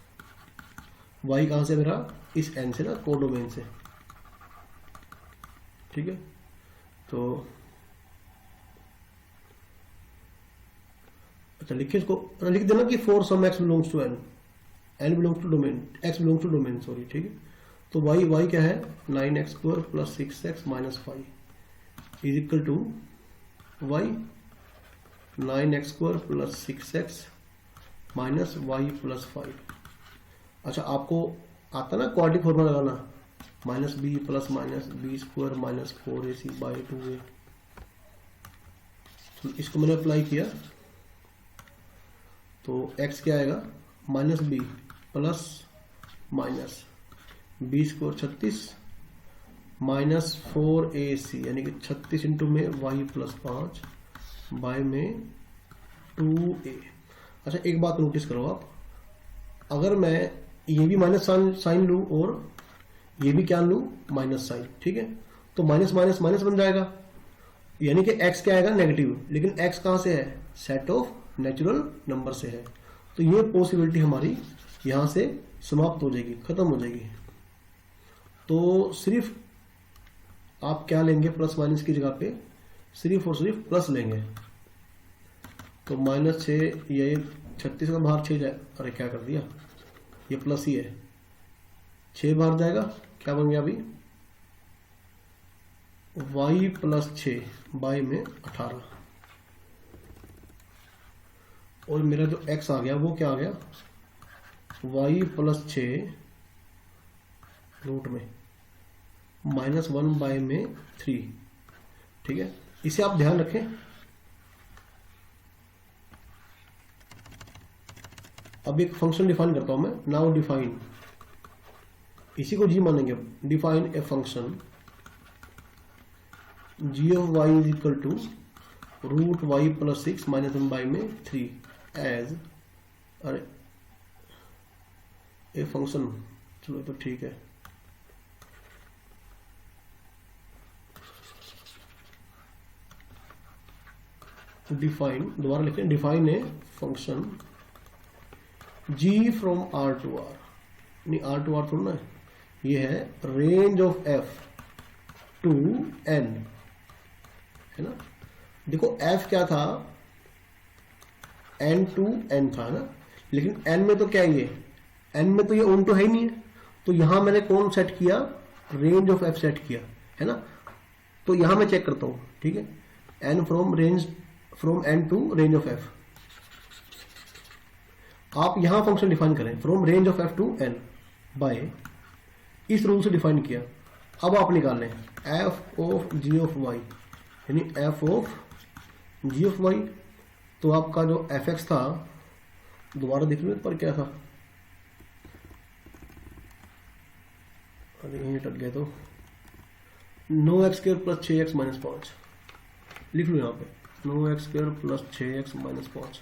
y कहां से मेरा, इस n से ना, कोडोमेन से, ठीक है। तो अच्छा लिखिए इसको, लिख देना कि for some x belongs to n, n belongs to domain, x belongs to domain, sorry, ठीक है। तो y क्या है, 9x square plus 6x minus 5 is equal to y 9x square plus 6x minus y plus 5। अच्छा, आपको आता ना क्वाड्रेटिक फॉर्मूला लगाना, minus b plus minus b square minus 4ac by 2a। तो इसको मैंने अप्लाई किया, तो x क्या आएगा, minus b plus minus b square 36 minus 4ac, यानी कि 36 इंटू में y प्लस 5 बाय में 2a। अच्छा, एक बात नोटिस करो आप, अगर मैं ये भी माइनस साइन लूं और ये भी क्या लूं, माइनस साइन, ठीक है। तो माइनस माइनस माइनस बन जाएगा, यानी कि x क्या आएगा, नेगेटिव। लेकिन x कहां से है, सेट ऑफ नेचुरल नंबर से है। तो ये पॉसिबिलिटी हमारी यहां से समाप्त हो जाएगी, खत्म हो जाएगी। तो सिर्फ आप क्या लेंगे, प्लस माइनस की जगह पे सिर्फ और सिर्फ प्लस लेंगे। तो -6, ये 36 का बाहर 6 जाए, अरे क्या कर दिया, ये प्लस ही है, 6 बाहर जाएगा, क्या बन गया अभी, y + 6 बाई में 18, और मेरा जो x आ गया वो क्या आ गया, y + 6 रूट में -1 बाई में 3। ठीक है, इसे आप ध्यान रखें। अब एक फंक्शन डिफाइन करता हूं मैं, नाउ डिफाइन, इसी को जी मानेंगे, define a function g of y is equal to root y + 6 -1 by में 3 एज, अरे ए फंक्शन, चलो तो ठीक है, डिफाइन, दोबारा लिखें, define a function g from r to r, नहीं r टू r थोड़ा ना, ये है range of f to n, है ना। देखो f क्या था, n टू n था ना, लेकिन n में तो क्या है, ये n में तो ये ऑन टू है ही नहीं है, तो यहां मैंने कौन सेट किया, रेंज ऑफ f सेट किया, है ना। तो यहां मैं चेक करता हूं, ठीक है, n from n to range of f, आप यहां फंक्शन डिफाइन करें, from range of f to n by, इस रूल से डिफाइन किया। अब आप निकाल लें f of g of y, यानी f of g of y, तो आपका जो fx था, दोबारा देख लो पर क्या था, अरे यहीं अटक गया, तो 9x² + 6x - 5 लिख लो यहाँ पे, 9x² + 6x - 5,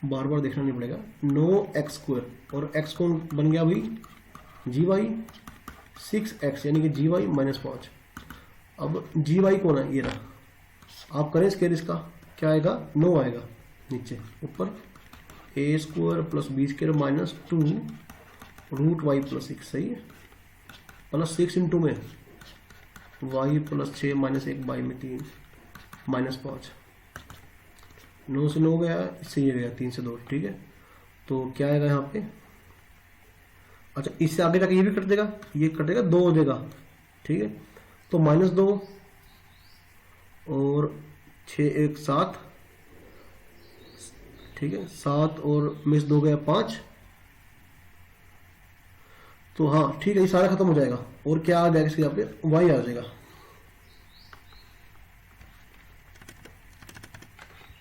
बार बार देखना नहीं पड़ेगा, 9x² और x कौन बन गया भाई, gy, 6x यानी कि gy - 5। अब gy कौन है, ये रहा, आप करें स्केयर, इसका क्या आएगा, 9 आएगा, नीचे ऊपर a² + b² - 2 रूट y + 6, सही है, +6 इंटू में y + 6 - 1 बाई में 3 -5, 9 से 9 गया, इससे ये गया 3 से 2, ठीक है। तो क्या आएगा यहाँ पे, अच्छा इससे आगे जाके ये भी कट देगा, ये कटेगा, 2 हो जाएगा, ठीक है। तो -2 और 6 1 7, ठीक है, 7 और मिस 2 गया 5, तो हाँ ठीक है, ये सारा खत्म हो जाएगा, और क्या आ जाएगा इसके यहाँ पे, y आ जाएगा।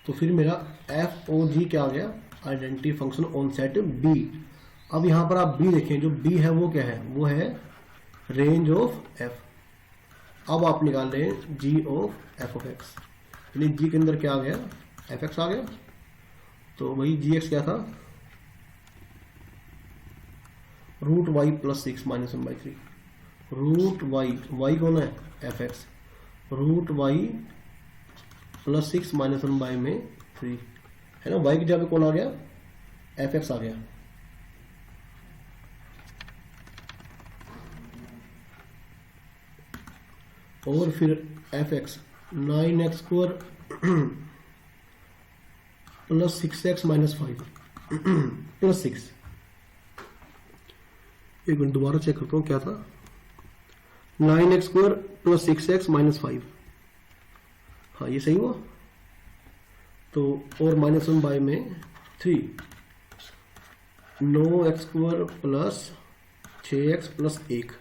तो फिर मेरा f o g क्या आ गया, identity function on set b। अब यहां पर आप b देखें, जो b है वो क्या है, वो है रेंज ऑफ f। अब आप निकाल रहे हैं g of f of x, यानी g के अंदर क्या आ गया, fx आ गया, तो वही gx क्या था, रूट y + 6 -1/3, रूट y कौन है, fx, रूट y + 6 -1 बाई में 3, है ना, y की जगह पे कौन आ गया, fx आ गया। और फिर fx 9x² + 6x - 5 + 6, एक मिनट दोबारा चेक करता हूँ क्या था, 9x² + 6x - 5, हाँ ये सही हुआ, तो और -1 बाई में 3, 9x² + 6x + 1,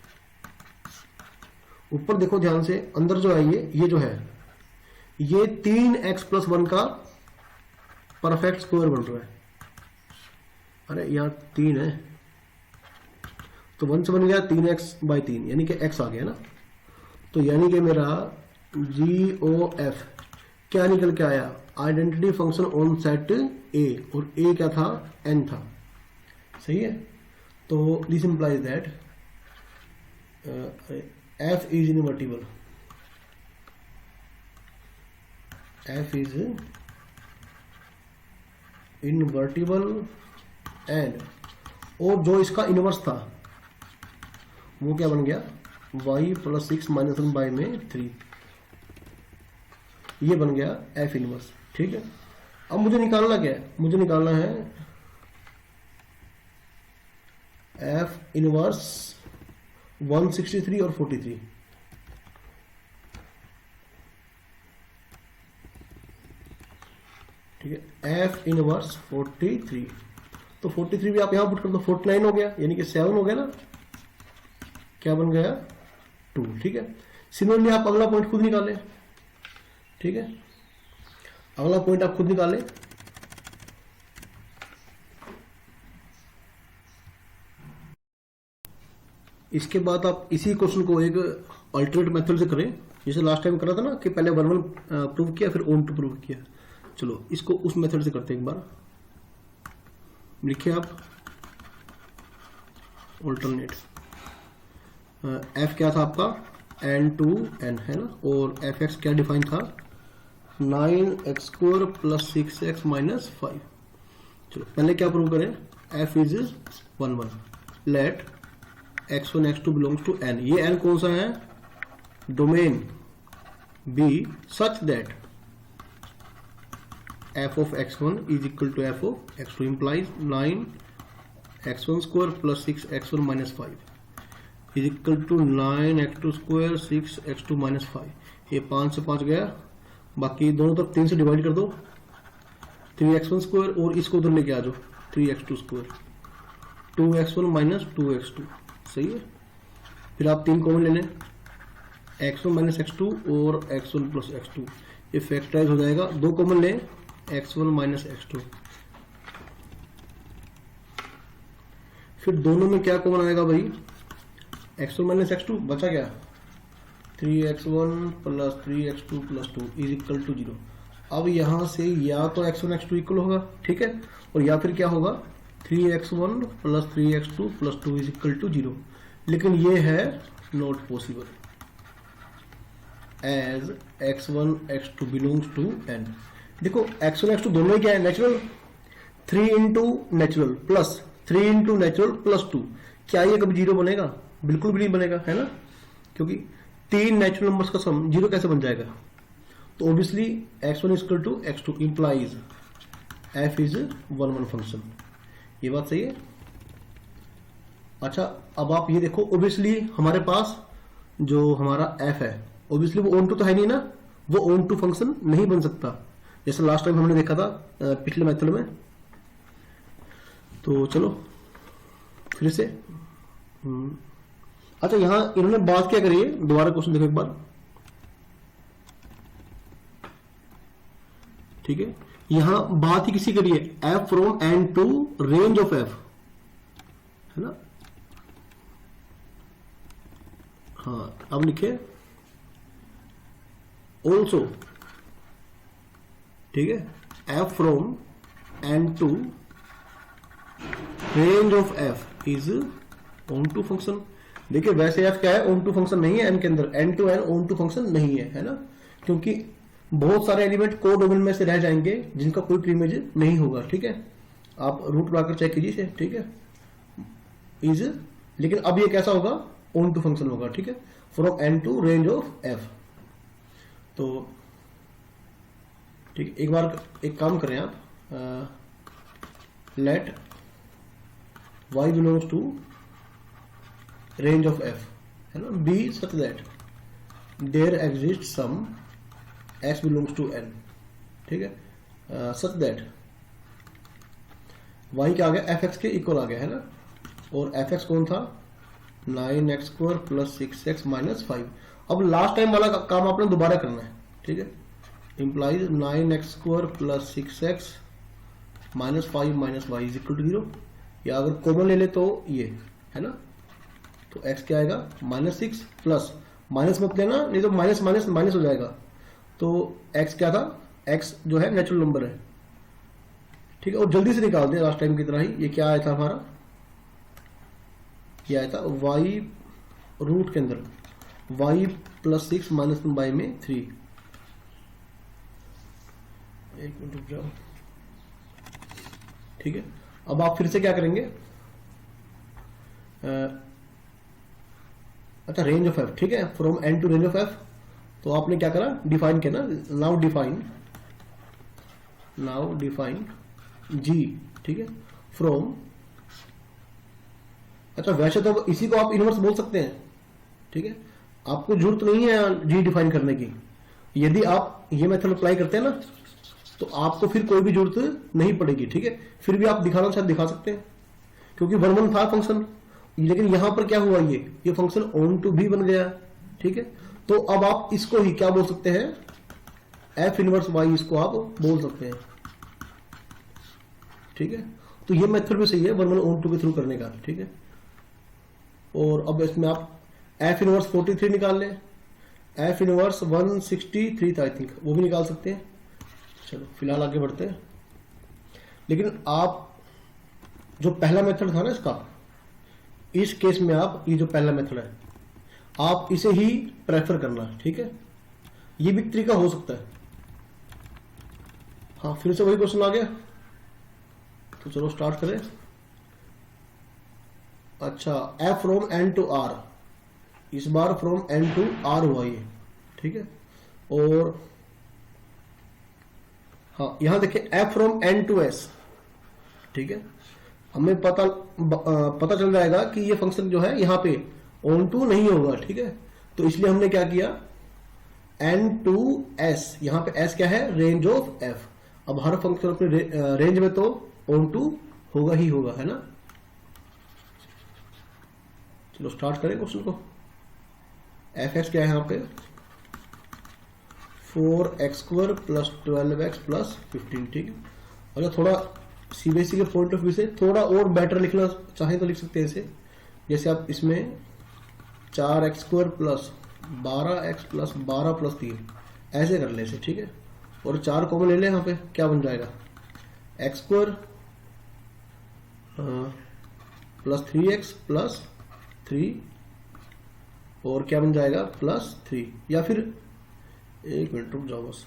ऊपर देखो ध्यान से, अंदर जो है ये जो है, ये 3x + 1 का परफेक्ट स्क्वायर बन रहा है, अरे यहाँ 3 है, तो 1 से बन गया 3x/3, यानी कि x आ गया ना। तो यानी कि मेरा GOF क्या निकल के आया, identity function on set A, और A क्या था, n था, सही है। तो this implies that f is invertible, f is invertible and और जो इसका इनवर्स था वो क्या बन गया, y प्लस 6 माइनस 1 बाई में 3, ये बन गया f इनवर्स। ठीक है, अब मुझे निकालना क्या है, मुझे निकालना है f इनवर्स 163 और 43। ठीक है, f इनवर्स 43, तो 43 भी आप यहां पुट कर दो, 49 हो गया, यानी कि 7 हो गया ना, क्या बन गया 2। ठीक है, सिमिलरली आप अगला पॉइंट खुद निकालें। ठीक है, अगला पॉइंट आप खुद निकालें। इसके बाद आप इसी क्वेश्चन को एक अल्टरनेट मेथड से करें, जैसे लास्ट टाइम करा था ना कि पहले 1 1 प्रूव किया फिर ऑन टू प्रूव किया। चलो इसको उस मेथड से करते हैं एक बार। लिखिए आप अल्टरनेट, f क्या था आपका n टू n है ना, और fx क्या डिफाइन था 9x² प्लस 6x माइनस 5। चलो पहले क्या प्रूव करें, f is 1 1, let x1 x2 belongs to n। ये n कौन सा है, domain b such that f of x1 is equal to f of x2 implies 9x1 square plus 6x1 minus 5 is equal to 9x2 square 6x2 minus 5। ये 5 से 5 गया, बाकी दोनों तरफ 3 से डिवाइड कर दो, 3x1 स्क्वायर और इसको उधर लेके आ जाओ 3x2 square, 2x1 minus 2x2। सही है, फिर आप 3 कॉमन ले लें, x1 माइनस x2 और x1 प्लस x2, ये फैक्टराइज हो जाएगा। 2 कॉमन लें, x1 माइनस x2, फिर दोनों में क्या कॉमन आएगा भाई, x1 माइनस x2 बचा क्या 3x1 plus 3x2 plus 2 is equal to 0। अब यहां से या तो x1 x2 इक्वल होगा, ठीक है, और या फिर क्या होगा 3x1 plus 3x2 plus 2 is equal to 0। लेकिन ये है not possible as x1 x2 belongs to n। देखो x1 x2 दोनों ही क्या है, natural, 3 into natural plus 3 into natural plus 2, क्या ये कभी 0 बनेगा, बिल्कुल भी नहीं बनेगा, है ना, क्योंकि 3 नेचुरल नंबर्स का सम 0 कैसे बन जाएगा। तो obviously x1 equal to x2 implies f is 1 1 function. ये बात सही है। अच्छा अब आप ये देखो, ऑब्वियसली हमारे पास जो हमारा f है ऑब्वियसली वो ऑन टू तो है नहीं ना, वो ऑन टू फंक्शन नहीं बन सकता, जैसे लास्ट टाइम हमने देखा था पिछले मेथड में। तो चलो फिर से अच्छा यहां इन्होंने बात क्या करी है, दोबारा क्वेश्चन देखो एक बार। ठीक है, यहां बात ही किसी करी है, f from n to range of f, है ना। हाँ अब लिखे ऑल्सो, ठीक है, f from n to range of f is onto function. देखिए वैसे f क्या है, ऑन टू फंक्शन नहीं है n के अंदर, n to n onto function नहीं है, है ना, क्योंकि बहुत सारे एलिमेंट को डोमेन में से रह जाएंगे जिनका कोई प्रीमेज नहीं होगा। ठीक है, आप रूट बनाकर चेक कीजिए इसे। ठीक है, इज, लेकिन अब ये कैसा होगा, ऑन टू फंक्शन होगा। ठीक है, from n to range of f। तो ठीक, एक बार एक काम करें आप, let y belongs to range of f, है ना, be such that there exist some x belongs to n। ठीक है, सच दैट y क्या आ गया, fx के इक्वल आ गया, है ना, और fx कौन था 9x² प्लस 6x माइनस 5। अब लास्ट टाइम वाला काम आपने दोबारा करना है। ठीक है, implies 9x² plus 6x minus 5 minus y is equal to 0, या अगर कॉमन ले ले तो ये, है ना, तो x क्या आएगा -6 प्लस, माइनस मत लेना नहीं तो माइनस माइनस माइनस हो जाएगा। तो x क्या था, x जो है नेचुरल नंबर है। ठीक है, और जल्दी से निकाल दें लास्ट टाइम की तरह ही। ये क्या आया था हमारा, ये आया था y रूट के अंदर y प्लस 6 माइनस 1 में 3। एक मिनट रुक जाओ। ठीक है, अब आप फिर से क्या करेंगे, अच्छा रेंज ऑफ एफ, ठीक है, from n to range of f. तो आपने क्या करा, डिफाइन किया ना, नाउ डिफाइन जी, ठीक है, फ्रॉम। अच्छा वैसे तो इसी को आप इनवर्स बोल सकते हैं, ठीक है, आपको जरूरत नहीं है जी डिफाइन करने की। यदि आप ये मेथड अप्लाई करते हैं ना तो आपको फिर कोई भी जरूरत नहीं पड़ेगी, ठीक है। फिर भी आप दिखाना शायद दिखा सकते हैं क्योंकि 1 था फंक्शन, लेकिन यहां पर क्या हुआ, ये फंक्शन ऑन टू भी बन गया, ठीक है। तो अब आप इसको ही क्या बोल सकते हैं, एफ इनवर्स वाई, इसको आप बोल सकते हैं, ठीक है। तो ये मेथड भी सही है 1 ऑन टू के थ्रू करने का, ठीक है। और अब इसमें आप एफ इनवर्स 43 निकाल लें, एफ इनवर्स 163 था आई थिंक, वो भी निकाल सकते हैं। चलो फिलहाल आगे बढ़ते हैं। लेकिन आप जो पहला मेथड था ना इसका, इस केस में आप ये जो पहला मेथड है आप इसे ही प्रेफर करना, ठीक है। ये भी तरीका हो सकता है। हाँ फिर से वही क्वेश्चन आ गया, तो चलो स्टार्ट करें। अच्छा f from n to r, इस बार फ्रॉम एन टू आर हुआ ये, ठीक है। और हाँ यहां देखिए f from n to s, ठीक है। हमें पता चल जाएगा कि ये फंक्शन जो है यहां पे ऑन टू नहीं होगा, ठीक है। तो इसलिए हमने क्या किया, एन टू एस, यहां पे एस क्या है, रेंज ऑफ एफ। अब हर फंक्शन अपने रेंज में तो ऑन टू होगा ही होगा, है ना। चलो स्टार्ट करें क्वेश्चन को। एफ एक्स क्या है यहाँ पे, 4x² प्लस 12x प्लस 15, ठीक है। और थोड़ा सीबीएसई के पॉइंट ऑफ व्यू से थोड़ा और बेटर लिखना चाहे तो लिख सकते हैं इसे, जैसे आप इसमें 4x² plus 12x plus 12 plus 3 ऐसे कर ले इसे, ठीक है। और 4 कॉमन ले लें, यहाँ पे क्या बन जाएगा, x² प्लस 3x प्लस 3 और क्या बन जाएगा प्लस 3, या फिर एक मिनट रुक जाओ बस,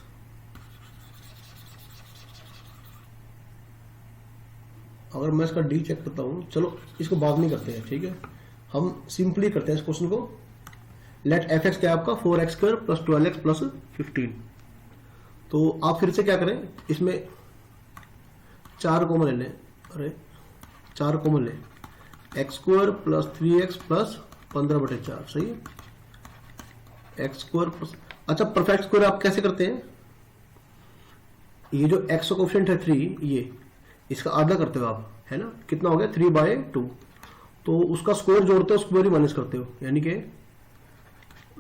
अगर मैं इसका डी चेक करता हूं, चलो इसको बाद में करते हैं, ठीक है। हम सिंपली करते हैं इस क्वेश्चन को। लेट एफ एक्स क्या है आपका, 4x² प्लस 12x प्लस 15। तो आप फिर से क्या करें, इसमें 4 कॉमन ले लें, अरे 4 कॉमन ले, x² प्लस 3x प्लस 15/4, सही है। x² प्लस, अच्छा परफेक्ट स्क्वायर आप कैसे करते हैं, ये जो x का कोएफिशिएंट है 3, ये इसका आधा करते हो आप, है ना, कितना हो गया 3/2। तो उसका स्क्वायर जोड़ते हो, स्क्वायर ही माइनस करते हो, यानी कि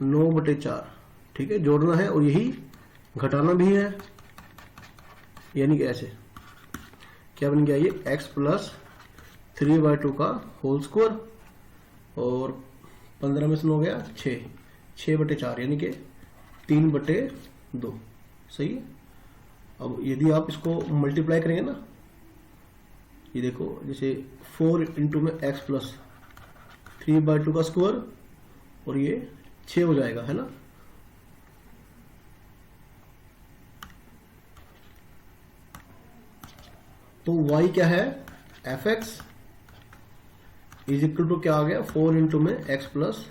9/4, ठीक है, जोड़ना है और यही घटाना भी है, यानी कि ऐसे क्या बन गया, ये x प्लस 3/2 का होल स्क्वायर और 15 में से हो गया 6/4, यानी कि 3/2, सही है। अब यदि आप इसको मल्टीप्लाई करेंगे ना, ये देखो जैसे 4 इंटू में x प्लस 3/2 का स्क्वायर और ये 6 हो जाएगा, है ना। तो y क्या है, f x is equal to क्या आ गया, 4 इंटू में x प्लस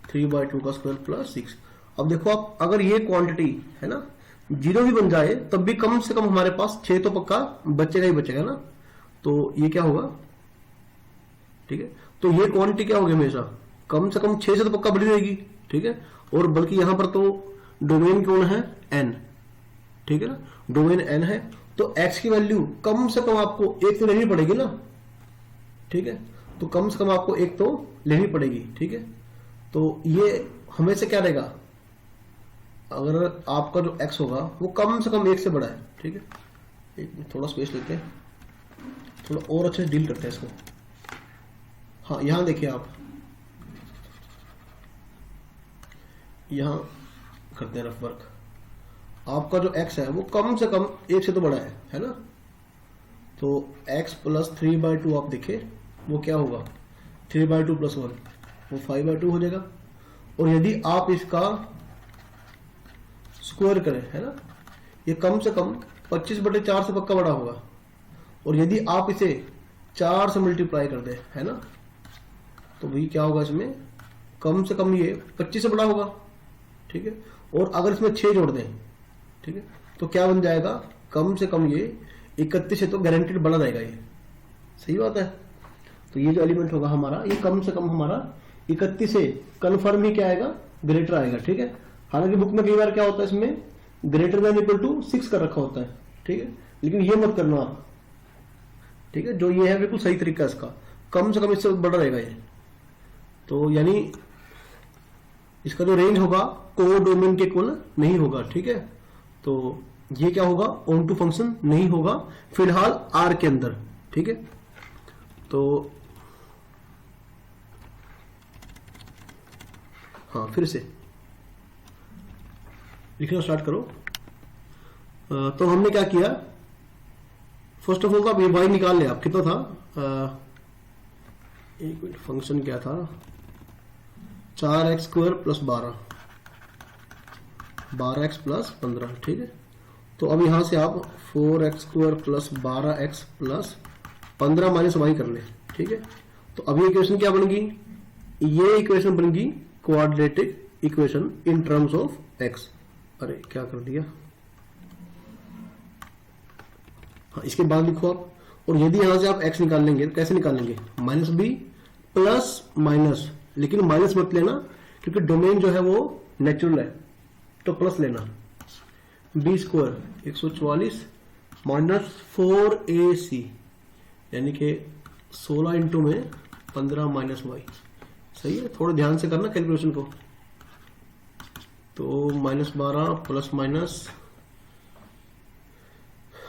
3/2 का स्क्वायर प्लस 6। अब देखो आप, अगर ये क्वांटिटी है ना 0 भी बन जाए तब भी कम से कम हमारे पास 6 तो पक्का बचेगा ही बचेगा ना। तो ये क्या होगा, ठीक है। तो ये क्वांटिटी क्या होगी, हमेशा कम से कम 6 से तो पक्का बढ़ी रहेगी, ठीक है। और बल्कि यहां पर तो डोमेन कौन है, n, ठीक है ना, डोमेन n है। तो x की वैल्यू कम से कम आपको 1 तो लेनी पड़ेगी ना, ठीक है। तो कम से कम आपको 1 तो लेनी पड़ेगी, ठीक है। तो ये हमेशा क्या रहेगा, अगर आपका जो x होगा वो कम से कम 1 से बड़ा है, ठीक है। एक मिनट थोड़ा स्पेस लेते हैं, थोड़ा और अच्छे से डील करते हैं इसको। हाँ यहां देखिए आप, यहां करते हैं रफ वर्क। आपका जो x है वो कम से कम 1 से तो बड़ा है ना। तो x प्लस 3/2 आप देखें वो क्या होगा, 3/2 प्लस 1 वो 5/2 हो जाएगा। और यदि आप इसका स्क्वायर करें, है ना, ये कम से कम 25/4 से पक्का बड़ा होगा। और यदि आप इसे 4 से मल्टीप्लाई कर दे, है ना, तो भाई क्या होगा इसमें, कम से कम ये 25 से बड़ा होगा, ठीक है। और अगर इसमें 6 जोड़ दें, ठीक है, तो क्या बन जाएगा, कम से कम ये 31 है, तो गारंटेड बड़ा रहेगा ये, सही बात है। तो ये जो एलिमेंट होगा हमारा, ये कम से कम हमारा 31 से कन्फर्म ही क्या आएगा, ग्रेटर आएगा, ठीक है। हालांकि बुक में कई बार क्या होता है, इसमें ग्रेटर देन इक्वल टू 6 कर रखा होता है, ठीक है, लेकिन ये मत करना आप, ठीक है। जो ये है बिल्कुल सही तरीका इसका, कम से कम इससे बड़ा रहेगा ये। तो यानी इसका जो रेंज होगा कोडोमेन के इक्वल नहीं होगा, ठीक है। तो ये क्या होगा, ऑन टू फंक्शन नहीं होगा फिलहाल आर के अंदर, ठीक है। तो हाँ, फिर से लिखना स्टार्ट करो। तो हमने क्या किया, फर्स्ट ऑफ ऑल तो आप ये वाई निकाल ले, आप कितना था, एक मिनट, फंक्शन क्या था, 4x² प्लस 12x प्लस 15, ठीक है। तो अब यहां से आप 4x² plus 12x plus 15 minus Y कर ले, ठीक है। तो अब ये इक्वेशन क्या बनेगी, ये इक्वेशन बनेगी quadratic equation in terms of x। अरे क्या कर दिया, हाँ, इसके बाद लिखो आप। और यदि यहां से आप x निकाल लेंगे तो कैसे निकालेंगे, माइनस बी प्लस माइनस, लेकिन माइनस मत लेना क्योंकि डोमेन जो है वो नेचुरल है, तो प्लस लेना, b² 144 माइनस 4ac, यानी कि 16 इंटू में 15 माइनस वाई, सही है। थोड़ा ध्यान से करना कैलकुलेशन को। तो -12 प्लस माइनस,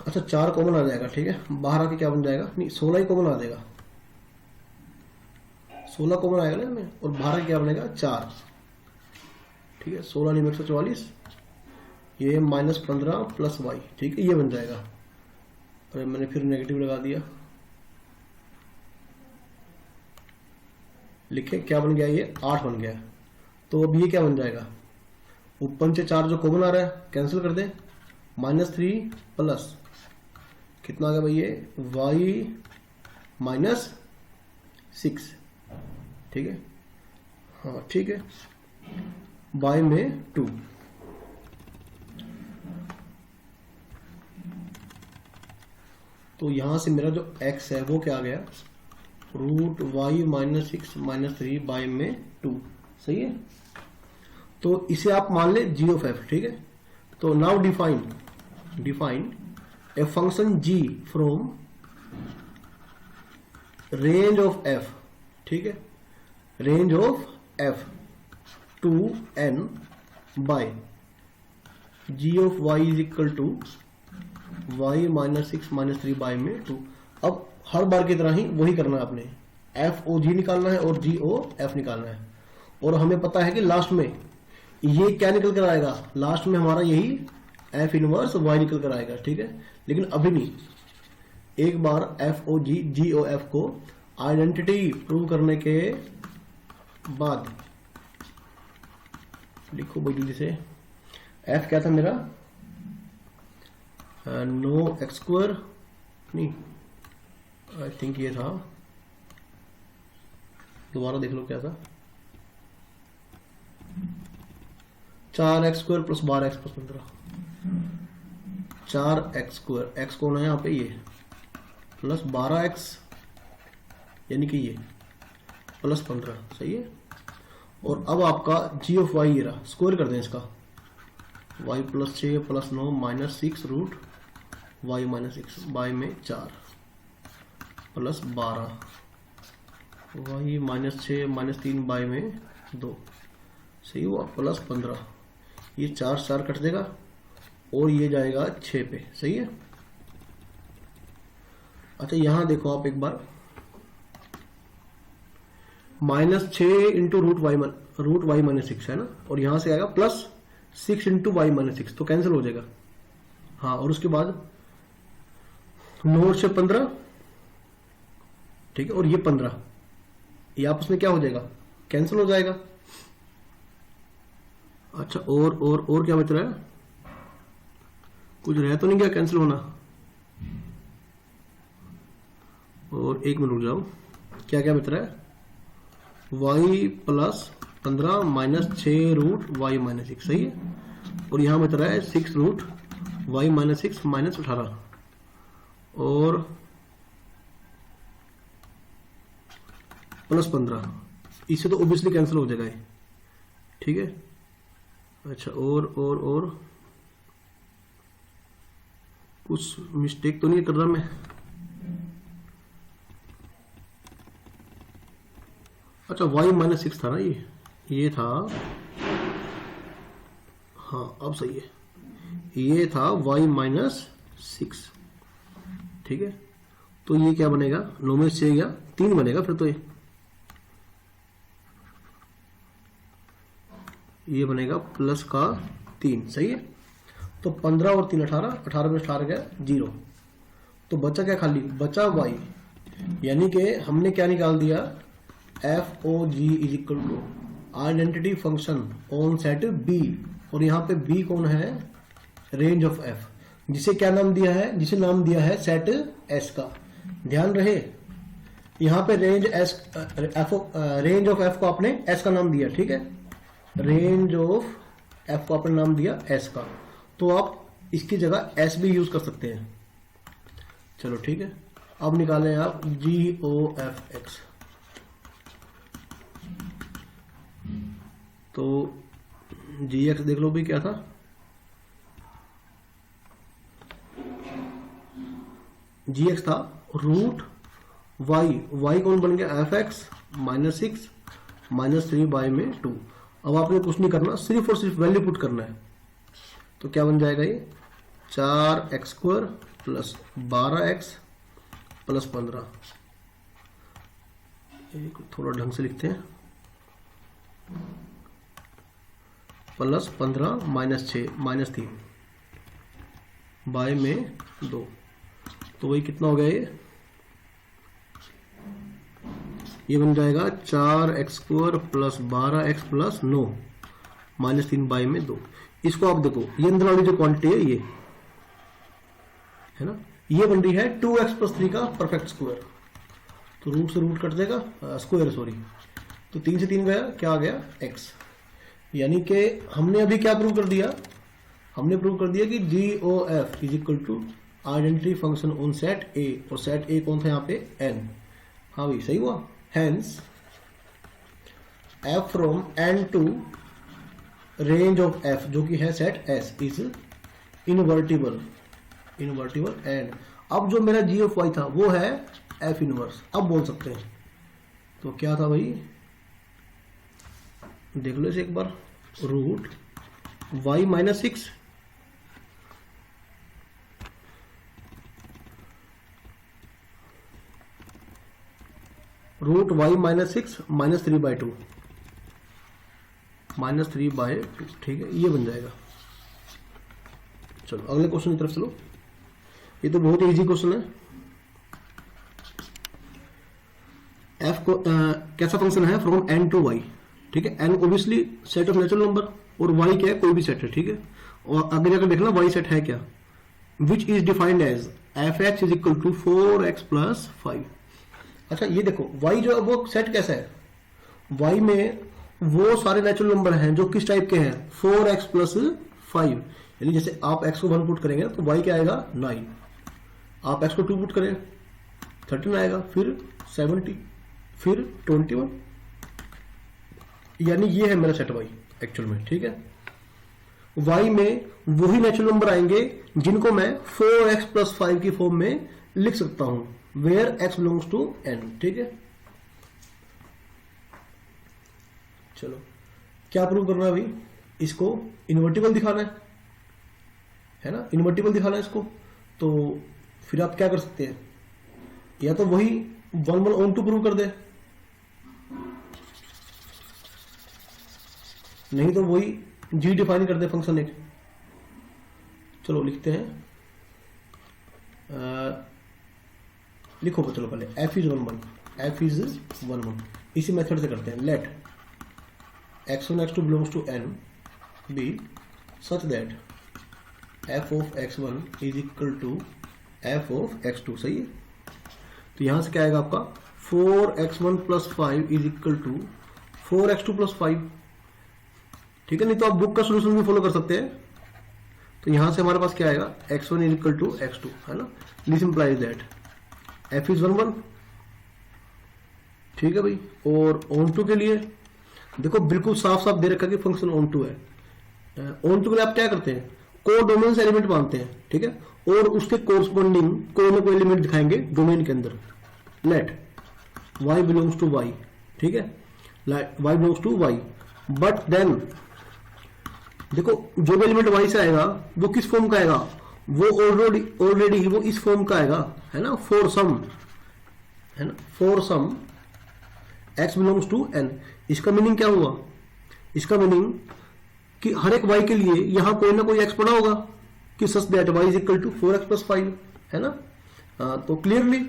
अच्छा 4 कॉमन आ जाएगा, ठीक है। बाहर आके क्या बन जाएगा, नहीं 16 ही कॉमन आ जाएगा, 16 कॉमन आएगा ना इसमें, और बाहर क्या बनेगा 4, ठीक है। 16 नहीं 144, ये -15 प्लस वाई, ठीक है, ये बन जाएगा। अरे मैंने फिर नेगेटिव लगा दिया, लिखे क्या बन गया, ये 8 बन गया। तो अब ये क्या बन जाएगा, ऊपर से 4 जो कॉमन आ रहा है कैंसिल कर दे, -3 प्लस कितना आ गया भाई, ये y -6, ठीक है, हाँ ठीक है, y में 2, तो यहां से मेरा जो x है वो क्या आ गया, √y -6 -3 y में 2, सही है। तो इसे आप मान ले g ऑफ f, ठीक है। तो now define a function g from range of f, ठीक है, range of f to n by g of y is equal to y -6 -3 by में 2। अब हर बार की तरह ही वही करना है आपने, f o g निकालना है और g o f निकालना है। और हमें पता है कि लास्ट में ये क्या निकल कर आएगा, लास्ट में हमारा यही f इनवर्स y निकल कर आएगा, ठीक है। लेकिन अभी नहीं, एक बार f o g g o f को आइडेंटिटी प्रूव करने के बाद लिखो भाई जल्दी से, f क्या था मेरा, नो x² नहीं, आई थिंक ये था, दोबारा देख लो क्या था, 4x² plus 12x plus 15, 4x², x कौन है यहाँ पे, ये प्लस 12x यानी कि ये प्लस 15, सही है। और अब आपका g ऑफ y ये रहा, स्क्वायर कर दें इसका, y +6 + 9 -6 रूट y -6 y में 4 प्लस 12 y -6 -3 y में 2, सही हुआ, प्लस 15, ये 4 कट देगा और ये जाएगा 6 पे, सही है। अच्छा यहां देखो आप एक बार, -6 इंटू रूट y -6 है ना, और यहां से आएगा +6 इंटू y -6, तो कैंसिल हो जाएगा, हाँ। और उसके बाद 9 से 15, ठीक है, और ये 15, ये आपस में क्या हो जाएगा, कैंसिल हो जाएगा। अच्छा और क्या बच रहा है, कुछ रह तो नहीं गया कैंसिल होना, और एक मिनट रुक जाओ, क्या क्या बच रहा है, y plus 15 minus 6 root y minus 6, सही है। और यहाँ में तरह है 6 रूट y माइनस 6 माइनस 18 और प्लस 15, इससे तो ओबियसली कैंसिल हो जाएगा ये, ठीक है। अच्छा और कुछ मिस्टेक तो नहीं कर रहा मैं? अच्छा y माइनस 6 था ना, ये था, हाँ अब सही है, ये था y माइनस 6, ठीक है। तो ये क्या बनेगा, 9 में से गया 3 बनेगा फिर, तो ये बनेगा प्लस का 3, सही है। तो 15 और 3 18, 18 में 18 गया 0, तो बचा क्या, खाली बचा y, यानी कि हमने क्या निकाल दिया, f O ji is equal to identity function on set B, और यहाँ पे बी कौन है, रेंज ऑफ एफ, जिसे क्या नाम दिया है, जिसे नाम दिया है सेट एस का। ध्यान रहे यहाँ पे range S, range of F को आपने एस का नाम दिया, ठीक है, रेंज ऑफ एफ को आपने नाम दिया एस का, तो आप इसकी जगह एस भी यूज कर सकते हैं। चलो ठीक है, अब निकालें आप जी ओ एफ एक्स। तो जी एक्स देख लो भी क्या था, जी एक्स था रूट वाई, वाई कौन बन गया, F x minus 6 minus 3 by में 2। अब आपने कुछ नहीं करना, सिर्फ और सिर्फ वैल्यू पुट करना है। तो क्या बन जाएगा ये, 4x² प्लस 12x प्लस 15, थोड़ा ढंग से लिखते हैं, प्लस 15 माइनस 6 माइनस 3 बाय में 2, तो वही कितना हो गया ये बन जाएगा 4x² plus 12x plus 9 minus 3 by में 2। इसको आप देखो, ये अंदर वाली जो क्वांटिटी है ये है ना, ये बन रही है 2x प्लस 3 का परफेक्ट स्क्वायर, तो रूट से रूट कट जाएगा, स्क्वायर सॉरी, तो 3 से 3 गया, क्या आ गया x। यानी कि हमने अभी क्या प्रूव कर दिया, हमने प्रूव कर दिया कि G O F is equal to identity function on set A, और सेट ए कौन था यहाँ पे, n। हाँ भाई सही हुआ, hence f from n to range of f जो कि है set s is invertible, invertible and अब जो मेरा जी ऑफ वाई था वो है f इनवर्स। अब बोल सकते हैं, तो क्या था भाई, देख लो इसे एक बार, root y minus 6 root y minus 6 minus 3 by 2 minus 3 by 2, ठीक है, ये बन जाएगा। चलो अगले क्वेश्चन की तरफ चलो, ये तो बहुत इजी क्वेश्चन है। f को कैसा फंक्शन है, फ्रॉम n टू y, ठीक है, n obviously set of natural number और y क्या है, कोई भी सेट है, ठीक है। और आगे जाकर देखना y सेट है क्या, which is defined as f x is equal to 4x plus 5। अच्छा ये देखो y जो है वो सेट कैसा है, y में वो सारे नेचुरल नंबर हैं जो किस टाइप के हैं, 4x प्लस 5, यानी जैसे आप x को 1 पुट करेंगे तो y क्या आएगा 9, आप x को 2 पुट करें 13 आएगा, फिर 70, फिर 21, यानी ये है मेरा सेट y एक्चुअल में, ठीक है। y में वही नेचुरल नंबर आएंगे जिनको मैं 4x प्लस 5 की फॉर्म में लिख सकता हूं, where x belongs to n, ठीक है। चलो क्या प्रूव करना है भाई, इसको इन्वर्टिबल दिखाना है ना, इन्वर्टिबल दिखाना है इसको, तो फिर आप क्या कर सकते हैं, या तो वही 1 1 ऑन टू प्रूव कर दे, नहीं तो वही g डिफाइन कर दे फंक्शन एक। चलो लिखते हैं, लिखो चलो पहले f इज 1 1, f इज 1 1, इसी मेथड से करते हैं, late x1 x2 belongs to n be such that f of x1 is equal to f of x2, सही है। तो यहां से क्या आएगा आपका 4x1 plus 5 is equal to 4x2 plus 5। ठीक है, नहीं तो आप बुक का सोल्यूशन भी फॉलो कर सकते हैं। तो यहां से हमारे पास क्या आएगा, x1 is equal to x2, है ना। This implies that f is 1 1। ठीक है भाई। और ऑन टू के लिए देखो बिल्कुल साफ साफ दे रखा कि फंक्शन ऑन टू है। ऑन टू के लिए आप क्या करते हैं, कोडोमेन से एलिमेंट मानते हैं, ठीक है, और उसके कोरस्पॉन्डिंग कोई ना कोई एलिमेंट दिखाएंगे डोमेन के अंदर। Let y belongs to y, ठीक है, y belongs to y, but then देखो जो भी एलिमेंट y से आएगा वो किस फॉर्म का आएगा, वो ऑलरेडी वो इस फॉर्म का आएगा, है ना, फॉर सम, है ना, for some x belongs to n। इसका मीनिंग क्या हुआ, इसका मीनिंग कि हर एक y के लिए यहां कोई ना कोई x पड़ा होगा कि such that y is equal to 4x plus 5, है ना। तो clearly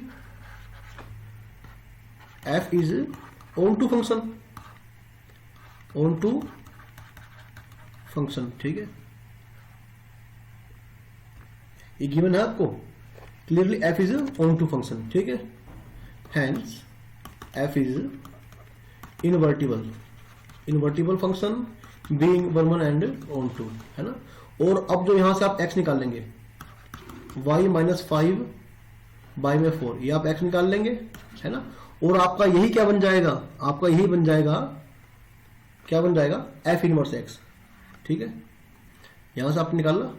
f is onto function, onto function, ठीक है, ये गिवन है आपको clearly, f is onto function, ठीक है। Hence f is invertible function being 1 1 and onto, है ना। और अब जो यहां से आप x निकाल लेंगे, y माइनस 5 बाई में 4, ये आप x निकाल लेंगे, है ना। और आपका यही क्या बन जाएगा, आपका यही बन जाएगा, क्या बन जाएगा, f इनवर्स x, ठीक है। यहां से आपने निकालना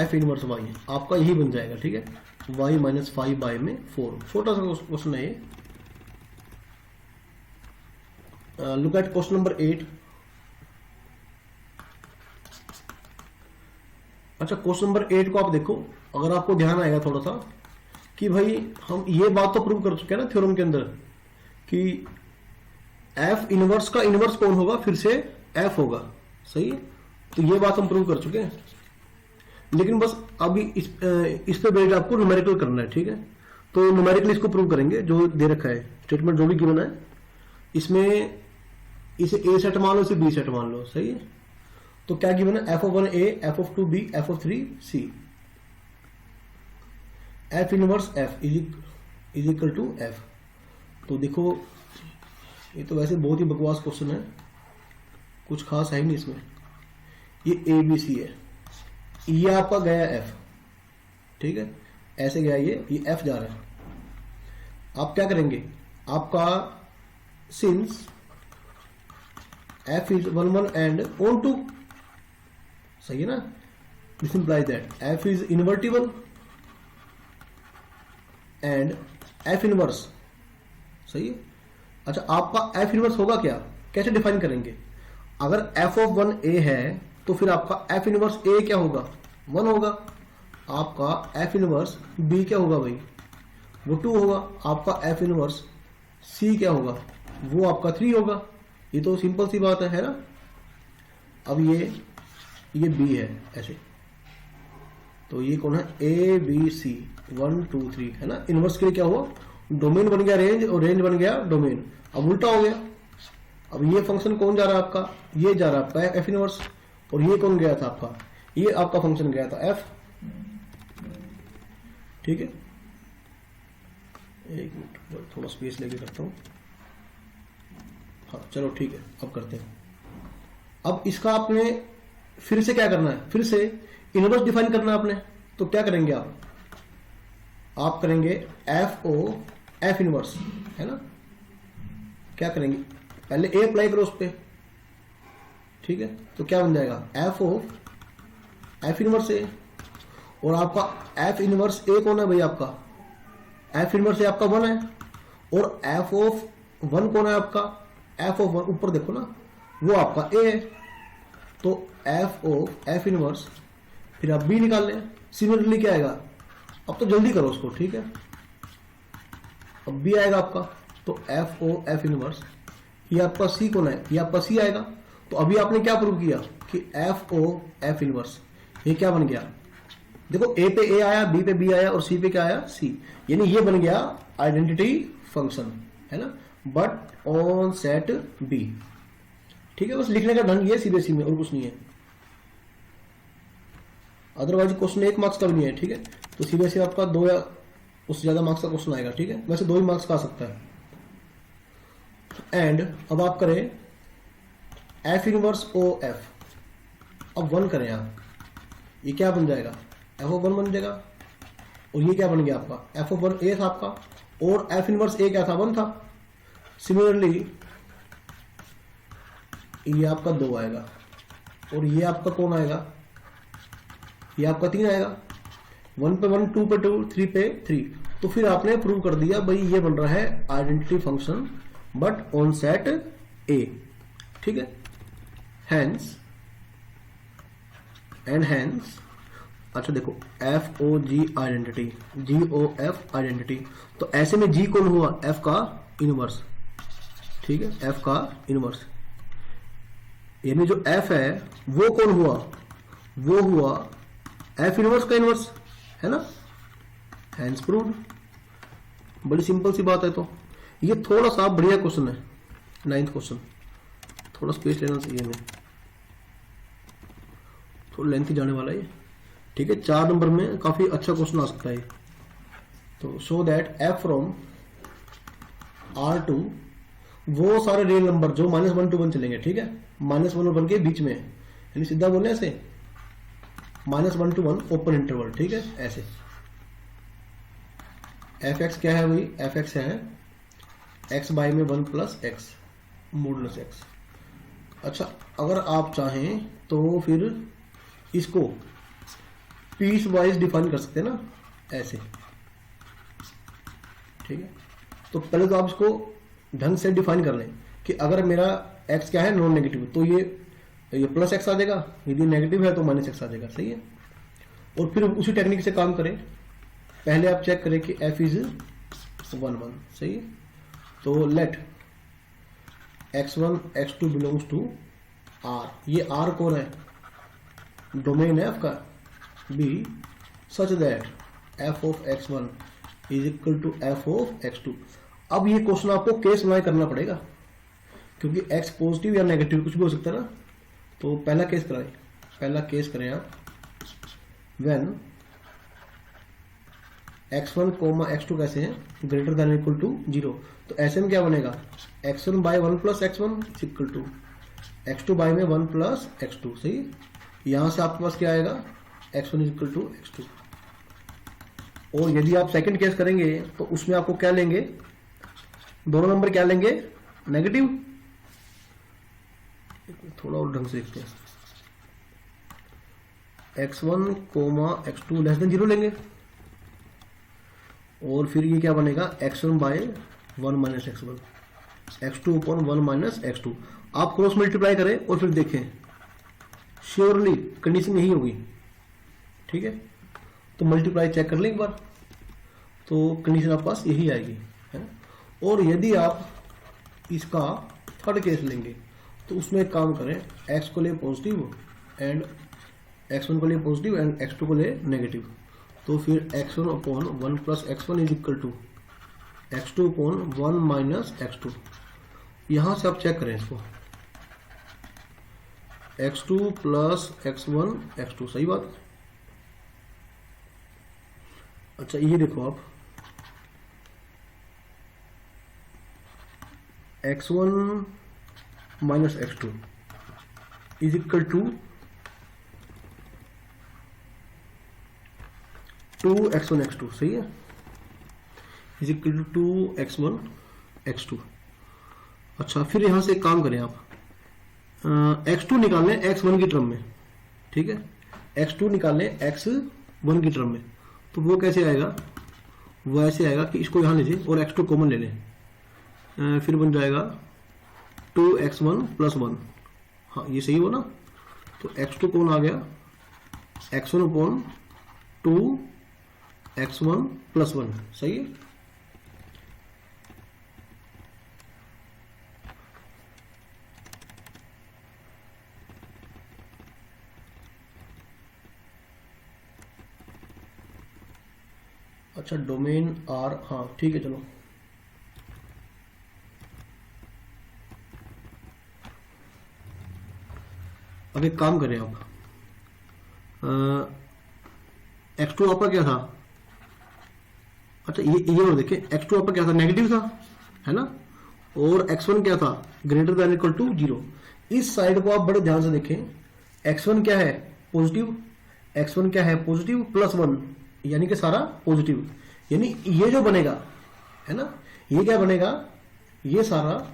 f इनवर्स y, आपका यही बन जाएगा, ठीक है, y माइनस 5 बाई में 4। छोटा सा क्वेश्चन है ये। Look at question number 8। अच्छा, क्वेश्चन नंबर 8 को आप देखो, अगर आपको ध्यान आएगा थोड़ा सा कि भाई हम ये बात तो प्रूव कर चुके हैं ना थ्योरम के अंदर कि f इनवर्स का इनवर्स कौन होगा, फिर से f होगा, सही है। तो ये बात हम प्रूव कर चुके हैं, लेकिन बस अभी इस पे बेस्ड आपको न्यूमेरिकल करना है, ठीक है। तो न्यूमेरिकल इसको प्रूव करेंगे, जो दे रखा है स्टेटमेंट जो भी गिवन है, इसमें इसे a सेट मान लो, इसे b सेट मान लो, सही है। तो क्या गिवन है, f(1)a, f(2)b, f(3)c, f inverse f is equal to f। तो देखो ये तो वैसे बहुत ही बकवास क्वेश्चन है, कुछ खास है ही नहीं इसमें। ये a b c है, ये आपका गया f, ठीक है, ऐसे गया ये f जा रहा है। आप क्या करेंगे, आपका since f is 1 1 and onto, सही है ना, this implies that f is invertible and f inverse, सही है। अच्छा, आपका f इनवर्स होगा क्या, कैसे डिफाइन करेंगे, अगर f(1)a है तो फिर आपका f इनवर्स a क्या होगा, 1 होगा। आपका f इनवर्स b क्या होगा भाई, वो 2 होगा। आपका f इनवर्स c क्या होगा, वो आपका 3 होगा। ये तो सिंपल सी बात है ना। अब ये b है ऐसे, तो ये कौन है, a b c 1 2 3, है ना। इनवर्स के लिए क्या हुआ, डोमेन बन गया रेंज और रेंज बन गया डोमेन, अब उल्टा हो गया। अब ये फंक्शन कौन जा रहा है आपका, ये जा रहा है आपका f इनवर्स, और ये कौन गया था आपका, ये आपका फंक्शन गया था f, ठीक है। एक मिनट थोड़ा स्पेस लेके करता हूं, हाँ चलो ठीक है, अब करते हैं। अब इसका आपने फिर से क्या करना है, फिर से इनवर्स डिफाइन करना है आपने। तो क्या करेंगे आप करेंगे f इनवर्स, है ना। क्या करेंगे, पहले a अप्लाई करो उस पर, ठीक है। तो क्या बन जाएगा, f इनवर्स a, और आपका f इनवर्स a कौन है भाई, आपका f इनवर्स a आपका 1 है, और f(1) कौन है आपका, f(1) ऊपर देखो ना, वो आपका a है। तो f इनवर्स, फिर आप b निकाल लें। सिमिलरली क्या आएगा, अब तो जल्दी करो उसको, ठीक है। अब b आएगा आपका, तो f इनवर्स, ये आपका c कौन है, ये आपका c आएगा। तो अभी आपने क्या प्रूव किया कि f इनवर्स, ये क्या बन गया, देखो a पे a आया, b पे b आया, और c पे क्या आया, c, यानी ये बन गया आइडेंटिटी फंक्शन, है ना, बट ऑन सेट b, ठीक है। बस लिखने का ढंग ये सीबीएसई में, और कुछ नहीं है। अदरवाइज क्वेश्चन 1 मार्क्स का भी नहीं है, ठीक है। तो सीधे से आपका 2 या उससे ज्यादा मार्क्स का क्वेश्चन आएगा, ठीक है। वैसे 2 ही मार्क्स का आ सकता है। एंड अब आप करें एफ इनवर्स ओ एफ, अब 1 करें आप, ये क्या बन जाएगा, एफ ऑफ 1 बन जाएगा। और ये क्या बन गया आपका, एफ ऑफ 1 ए था आपका, और एफ इनवर्स ए क्या था, 1 था। सिमिलरली ये आपका 2 आएगा, और ये आपका कौन आएगा, ये आपका 3 आएगा। 1 पे 1, 2 पे 2, 3 पे 3। तो फिर आपने प्रूव कर दिया भाई ये बन रहा है identity function but on set ए, ठीक है। हैंस एंड हैंस, अच्छा देखो एफ ओ जी आइडेंटिटी, जी ओ एफ आइडेंटिटी, तो ऐसे में जी कौन हुआ, एफ का इनवर्स, ठीक है, एफ का इनवर्स। यानी जो एफ है वो कौन हुआ, वो हुआ एफ इनवर्स का इनवर्स, है ना। हैंस प्रूव्ड, बड़ी सिंपल सी बात है। तो ये थोड़ा सा बढ़िया क्वेश्चन है, 9th क्वेश्चन, थोड़ा स्पेस लेना चाहिए हमें, थोड़ा लेंथी जाने वाला है, ठीक है। 4 नंबर में काफी अच्छा क्वेश्चन आ सकता है। तो show that F from R2, वो सारे रियल नंबर जो -1 to 1 चलेंगे, ठीक है, -1 और 1 के बीच में, यानी सीधा बोले ऐसे -1 to 1 ओपन इंटरवल, ठीक है, ऐसे। एफ एक्स क्या है भाई, एफ एक्स है एक्स बाई में 1 प्लस एक्स मॉडुलस एक्स। अच्छा अगर आप चाहें तो फिर इसको पीस वाइज डिफाइन कर सकते हैं ना, ऐसे, ठीक है। तो पहले तो आप इसको ढंग से डिफाइन कर लें कि अगर मेरा x क्या है, नॉन नेगेटिव, तो ये प्लस एक्स आ जाएगा, यदि नेगेटिव है तो माइनस एक्स आ जाएगा, सही है। और फिर उसी टेक्निक से काम करें। पहले आप चेक करें कि f इज 1 1, सही है। तो let x1 x2 belongs to r, ये r कौन है, डोमेन है f का, b such that f of x1 is equal to f of x2। अब ये क्वेश्चन आपको केस बनाए करना पड़ेगा, क्योंकि x पॉजिटिव या नेगेटिव कुछ भी हो सकता है ना। तो पहला केस कराएं, पहला केस करें आप, व्हेन x1 कोमा x2 कैसे हैं, ग्रेटर देन इक्वल टू 0। तो ऐसे में क्या बनेगा, x1 by 1 plus x1 is equal to x2 by में 1 प्लस x2, सही। यहां से आपके पास क्या आएगा, x1 is equal to x2। और यदि आप सेकंड केस करेंगे तो उसमें आपको क्या लेंगे, दोनों नंबर क्या लेंगे, नेगेटिव। थोड़ा और ढंग से देखते हैं, x1 coma x2 less than 0 लेंगे, और फिर ये क्या बनेगा, x1 bye 1 minus x1, x2 upon 1 minus x2। आप क्रॉस मल्टीप्लाई करें और फिर देखें, श्योरली कंडीशन यही होगी, ठीक है। तो मल्टीप्लाई चेक कर लें एक बार, तो कंडीशन आपके पास यही आएगी, है। और यदि आप इसका थर्ड केस लेंगे तो उसमें एक काम करें, x को ले पॉजिटिव एंड x1 को ले पॉजिटिव एंड x2 को ले नेगेटिव। तो फिर x1 upon 1 plus x1 is equal to x2 upon 1 minus x2। यहां से आप चेक करें इसको, x2 प्लस x1 x2, सही बात। अच्छा ये देखो आप, x1 minus x2 is equal to 2x1 x2, सही है, is equal to 2x1 x2। अच्छा फिर यहां से एक काम करें आप, x2 निकालें x1 की टर्म में, ठीक है, x2 निकालें x1 की टर्म में। तो वो कैसे आएगा, वो ऐसे आएगा कि इसको यहां लीजिए और x2 कॉमन ले लें, फिर बन जाएगा 2x1 प्लस 1, हाँ ये सही हो ना। तो x2 कौन आ गया, x1 अपॉन 2x1 प्लस 1, सही है। अच्छा डोमेन R, हाँ ठीक है चलो। अब एक काम करें आप, x2 आपका क्या था, अच्छा ये और देखिए x2 आपका क्या था, नेगेटिव था, है ना, और x1 क्या था, ग्रेटर देन इक्वल टू 0। इस साइड को आप बड़े ध्यान से देखें, x1 क्या है, पॉजिटिव, x1 क्या है, पॉजिटिव +1, यानी कि सारा पॉजिटिव, यानी ये जो बनेगा, है ना, ये क्या बनेगा, ये सारा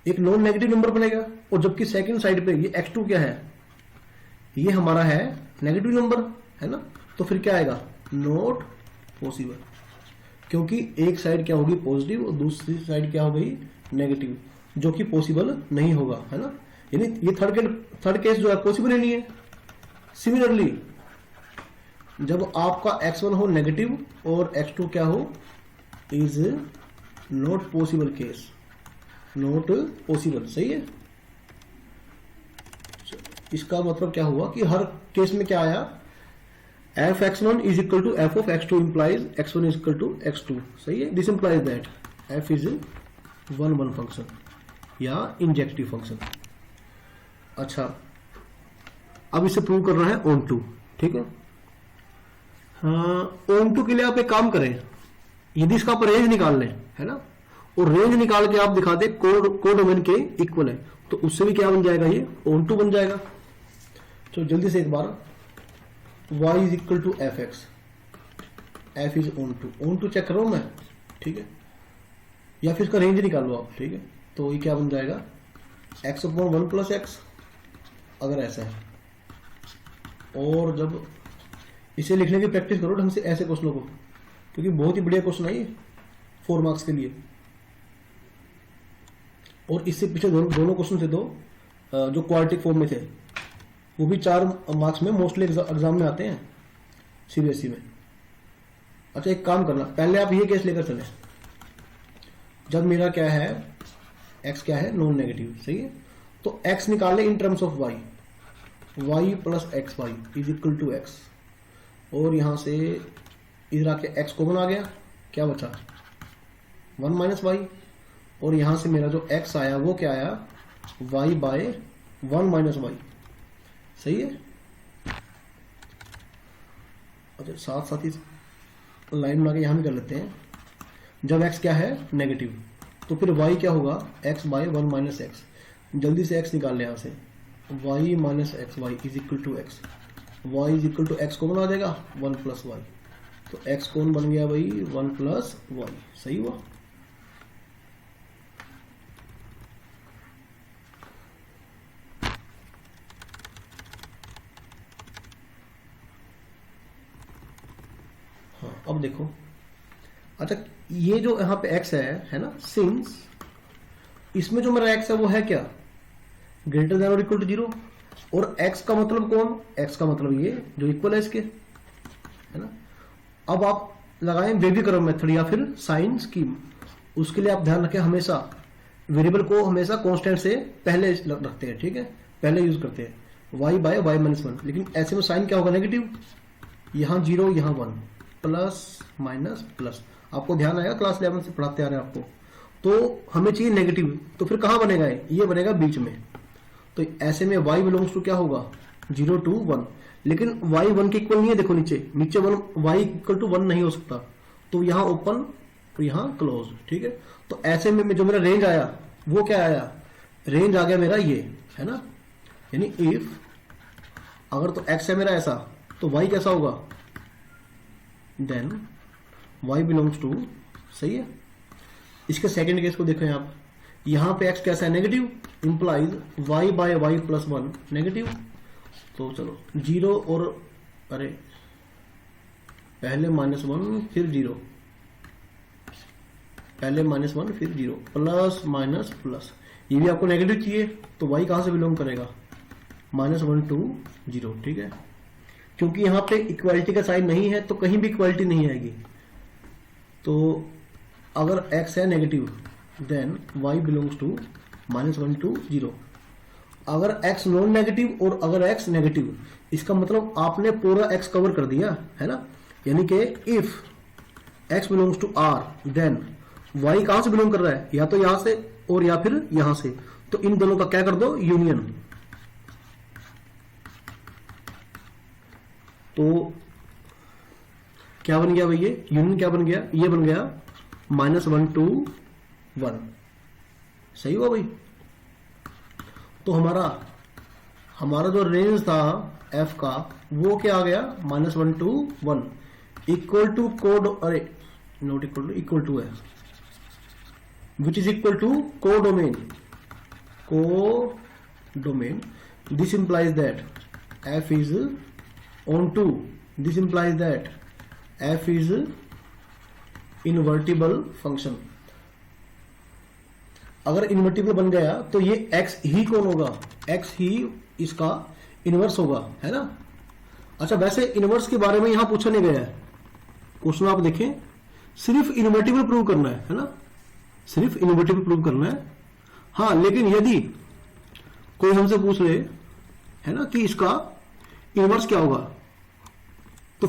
एक नॉन नेगेटिव नंबर बनेगा। और जबकि सेकंड साइड पे ये x2 क्या है, ये हमारा है नेगेटिव नंबर, है ना, तो फिर क्या आएगा, नॉट पॉसिबल, क्योंकि एक साइड क्या होगी पॉजिटिव और दूसरी साइड क्या हो गई नेगेटिव, जो कि पॉसिबल नहीं होगा, है ना, यानी ये थर्ड केस जो है पॉसिबल ही नहीं है। सिमिलरली जब आपका x1 हो नेगेटिव और x2 क्या हो, is not possible case, not possible, सही है। इसका मतलब क्या हुआ कि हर केस में क्या आया, f(x1) is equal to f of x2 implies x1 is equal to x2, सही है। This implies that f is 1 function या इंजेक्टिव फंक्शन। अच्छा, अब इसे प्रूव करना है ऑन टू, ठीक है। ऑन टू के लिए आप एक काम करें, यदि इसका आप रेंज निकाल लें, है ना, और रेंज निकाल के आप दिखा दे कोडोमेन के इक्वल है, तो उससे भी क्या बन जाएगा, ये ऑन टू बन जाएगा। तो जल्दी से एक बार, y is equal to f(x), f is onto check करो मैं, ठीक है, या फिर इसका रेंज निकालो आप, ठीक है। तो ये क्या बन जाएगा, x/1 + x, अगर ऐसा है। और जब इसे लिखने की प्रैक्टिस करो ढंग से ऐसे क्वेश्चनों को, क्योंकि बहुत ही बढ़िया क्वेश्चन है ये 4 मार्क्स के लिए। और इससे पीछे दोनों क्वेश्चन थे दो जो क्वाड्रेटिक फॉर्म में थे, वो भी 4 मार्क्स में मोस्टली एग्जाम में आते हैं सीबीएसई में। अच्छा, एक काम करना, पहले आप ये केस लेकर चले, जब मेरा क्या है, x क्या है, नॉन नेगेटिव, सही है, तो x निकाले in terms of y, y + xy is equal to x, और यहां से इधर आके x कॉमन आ गया, क्या बचा 1 - y, और यहां से मेरा जो x आया वो क्या आया, y/1 - y, सही है। अच्छा, साथ साथ ही लाइन बना के यहां भी कर लेते हैं, जब x क्या है नेगेटिव, तो फिर y क्या होगा, x/1 - x, जल्दी से x निकाल ले यहां से, y - xy is equal to x, y is equal to x कौन आ जाएगा, 1 + y, तो x कौन बन गया भाई, 1 + y, सही हुआ। हाँ, अब देखो, अच्छा ये जो यहाँ पे x है ना, सिंस इसमें जो मेरा x है वो है क्या, ग्रेटर देन और इक्वल टू 0, और x का मतलब कौन, x का मतलब ये जो इक्वल है इसके, है ना। अब आप लगाएं बेबी कर्व मेथड या फिर साइन स्कीम, उसके लिए आप ध्यान रखें हमेशा वेरिएबल को हमेशा कांस्टेंट से पहले रखते हैं, ठीक है, पहले यूज करते हैं, y/y-1, लेकिन ऐसे में साइन क्या होगा, नेगेटिव, यहाँ 0 यहाँ 1, प्लस माइनस प्लस, आपको ध्यान आएगा क्लास 11 से पढ़ाते आ रहे हैं आपको, तो हमें चाहिए नेगेटिव, तो फिर कहां बनेगा ये बनेगा बीच में, तो ऐसे में y बिलोंग्स टू क्या होगा, 0 to 1, लेकिन y 1 के इक्वल नहीं है, देखो नीचे 1 y इक्वल टू 1 नहीं हो सकता, तो यहाँ ओपन तो यहाँ क्लोज, ठीक है। तो ऐसे में जो मेरा रेंज आया वो क्या आया, रेंज आ गया मेरा ये, है ना, यानी इफ अगर तो x है मेरा ऐसा, तो y कैसा होगा, देन y बिलोंग्स टू, सही है। इसके सेकंड केस को देखें आप, यहां पे x कैसा है, नेगेटिव, इंप्लाइज y/y + 1 नेगेटिव, तो चलो 0 और अरे पहले -1 फिर 0, पहले -1 फिर 0, प्लस माइनस प्लस, ये भी आपको नेगेटिव चाहिए, तो y कहां से बिलोंग करेगा, -1 to 0, ठीक है। क्योंकि यहां पे इक्वालिटी का साइन नहीं है तो कहीं भी इक्वालिटी नहीं आएगी, तो अगर x है negative then y belongs to -1 to 0, अगर x नॉन नेगेटिव और अगर x नेगेटिव, इसका मतलब आपने पूरा x कवर कर दिया, है ना, यानी कि if x belongs to r then y कहां से बिलोंग कर रहा है, या तो यहां से और या फिर यहां से, तो इन दोनों का क्या कर दो, यूनियन, तो क्या बन गया भाई, ये यूनियन क्या बन गया, ये बन गया -1 to 1। सही हुआ भाई। तो हमारा जो रेंज था f का वो क्या आ गया, -1 to 1 इक्वल टू कोड, अरे not equal to, equal to है, which is equal to codomain. Codomain, this implies that f is onto, this implies that f is invertible function. अगर इनवर्टिबल बन गया तो ये x ही कौन होगा, x ही इसका इनवर्स होगा, है ना। अच्छा, वैसे इनवर्स के बारे में यहां पूछा नहीं गया है, क्वेश्चन आप देखें, सिर्फ इनवर्टिबल प्रूव करना है ना, सिर्फ इनवर्टिबल प्रूव करना है। हाँ, लेकिन यदि कोई हमसे पूछ ले, है ना, कि इसका इनवर्स क्या होगा, तो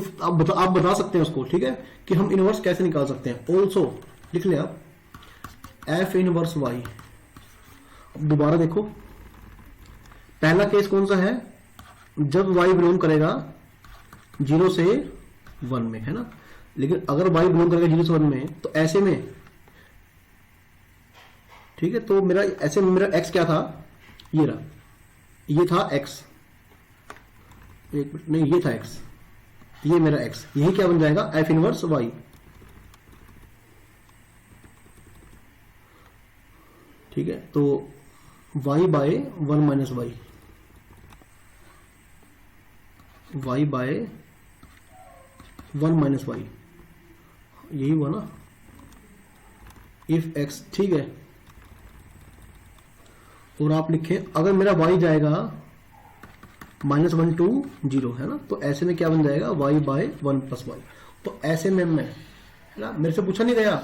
आप बता सकते हैं उसको, ठीक है, कि हम इनवर्स कैसे निकाल सकते हैं। ऑल्सो लिख ले आप f इनवर्स y। अब दोबारा देखो, पहला केस कौन सा है, जब y बिलोंग करेगा 0 से 1 में, है ना। लेकिन अगर y बिलोंग करेगा 0 से 1 में, तो ऐसे में, ठीक है, तो मेरा ऐसे में मेरा x क्या था, ये रहा, ये था x, एक मिनट, नहीं ये था x, ये मेरा x, यही क्या बन जाएगा, f इनवर्स y। ठीक है, तो y by 1 minus y, y by 1 minus y, यही हुआ ना, इफ x, ठीक है। और आप लिखें, अगर मेरा y जाएगा -1 to 0, है ना, तो ऐसे में क्या बन जाएगा, y बाय 1 प्लस y। तो ऐसे में मैं, है ना, मेरे से पूछा नहीं गया,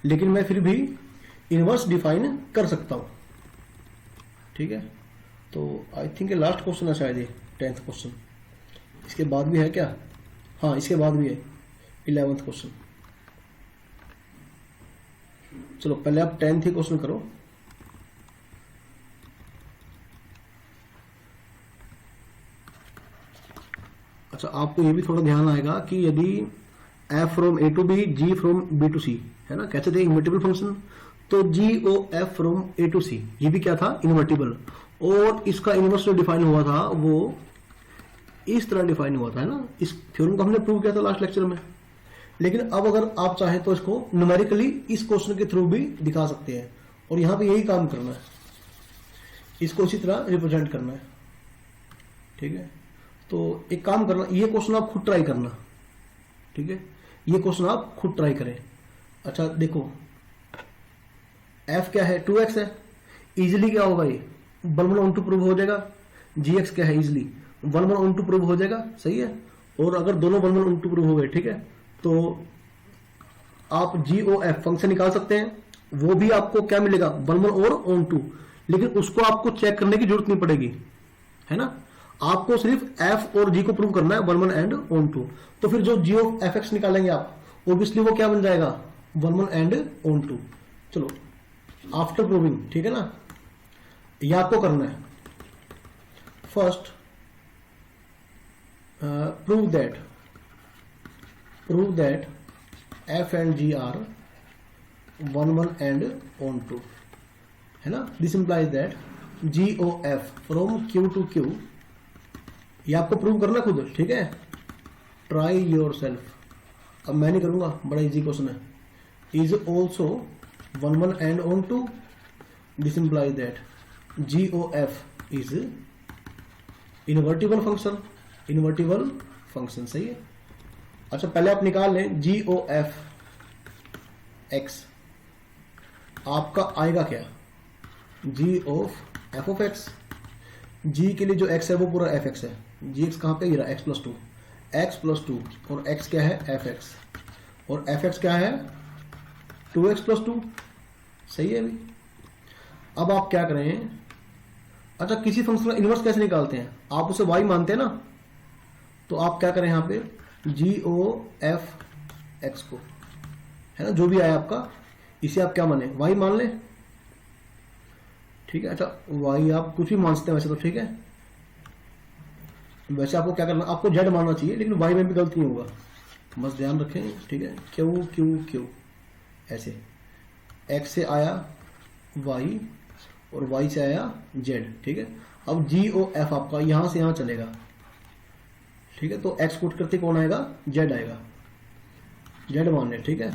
लेकिन मैं फिर भी इनवर्स डिफाइन कर सकता हूं, ठीक है। तो आई थिंक ये लास्ट क्वेश्चन है शायद, ये 10th क्वेश्चन। इसके बाद भी है क्या, हाँ इसके बाद भी है 11th क्वेश्चन। चलो पहले आप 10th ही क्वेश्चन करो। अच्छा, आपको ये भी थोड़ा ध्यान आएगा कि यदि f from a to b, g from b to c, है ना, कैसे थे इन्वर्टिबल फंक्शन, तो GOF from a to c, ये भी क्या था, इन्वर्टिबल। और इसका इनवर्स जो डिफाइन हुआ था वो इस तरह डिफाइन हुआ था, है ना। इस थ्योरम को हमने प्रूव किया था लास्ट लेक्चर में। लेकिन अब अगर आप चाहें तो इसको न्यूमेरिकली इस क्वेश्चन के थ्रू भी दिखा सकते हैं, और यहां पे यही काम करना है, इसको इसी तरह रिप्रेजेंट करना है, ठीक है। तो एक काम करना, ये क्वेश्चन आप खुद ट्राई करना, ठीक है, ये क्वेश्चन आप खुद ट्राई करें। अच्छा देखो, f क्या है, 2x है, इजिली क्या होगा, ये 1 ऑन टू प्रूव हो जाएगा। gx क्या है, इजिली 1 ऑन टू प्रूव हो जाएगा, सही है। और अगर दोनों 1 ऑन टू प्रूव हो गए, ठीक है, तो आप GOF फंक्शन निकाल सकते हैं, वो भी आपको क्या मिलेगा, 1 और ऑन टू। लेकिन उसको आपको चेक करने की जरूरत नहीं पड़ेगी, है ना, आपको सिर्फ f और g को प्रूव करना है, 1 एंड ऑन टू। तो फिर जो g ऑफ fx निकालेंगे आप, ऑब्वियसली वो क्या बन जाएगा, 1 एंड ऑन टू। चलो आफ्टर प्रूविंग, ठीक है ना, या आपको करना है, first prove that f and g are 1 and onto, है ना। This implies that GOF from Q to Q, ये आपको प्रूव करना खुद, ठीक है, ट्राई योर सेल्फ। अब मैं नहीं करूंगा, बड़ा इजी क्वेश्चन है। Is also 1 and onto, this implies that GOF is invertible function, सही है। अच्छा पहले आप निकाल लें GOF x, आपका आएगा क्या, g of f of x, g के लिए जो x है वो पूरा fx है, gx कहां पे, ये रहा x प्लस टू, और x क्या है, fx, और fx क्या है, 2x प्लस 2, सही है अभी। अब आप क्या करें, अच्छा किसी फंक्शन का इनवर्स कैसे निकालते हैं, आप उसे y मानते हैं ना, तो आप क्या करें, यहाँ पे GOF x को, है ना, जो भी आया आपका, इसे आप क्या माने, y मान लें, ठीक है। अच्छा y आप कुछ भी मान सकते हैं वैसे तो, ठीक है। वैसे आपको क्या करना, आपको z मानना चाहिए, लेकिन y में भी गलती नहीं होगा, बस ध्यान रखें, ठीक है। क्यू क्यू क्यू ऐसे, एक्स से आया वाई और वाई से आया जेड, ठीक है। अब जी ओ एफ आपका यहां से यहां चलेगा, ठीक है। तो एक्स पुट करते कौन आएगा, जेड आएगा, जेड मान ले, ठीक है।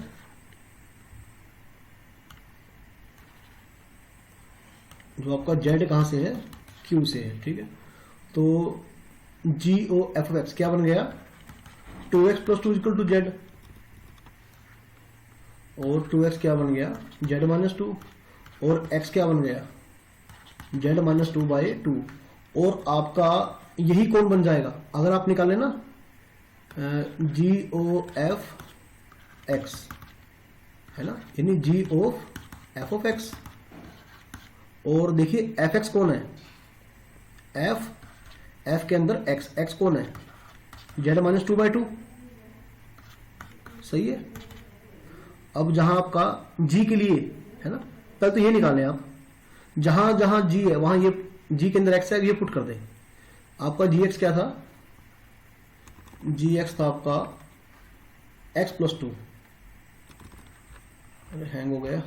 जो आपका जेड कहां से है, क्यू से है, ठीक है। तो जी ओ एफ ऑफ एक्स क्या बन गया, 2x plus 2 equal to Z, और 2x क्या बन गया, जेड माइनस 2, और x क्या बन गया, जेड माइनस 2 बाई 2। और आपका यही कौन बन जाएगा अगर आप निकालें ना, जी ओ एफ एक्स, है ना, यानी जी ओ एफ ऑफ एक्स। और देखिए एफ एक्स कौन है, एफ के अंदर एक्स कौन है, जेड माइनस 2 बाई 2, सही है। अब जहां आपका जी के लिए है ना, पहले तो ये निकालें आप, जहां जहां जी है वहां ये जी के अंदर एक्स है, ये पुट कर दें। आपका जी एक्स क्या था, जी एक्स था आपका एक्स प्लस 2, अरे हैंग हो गया,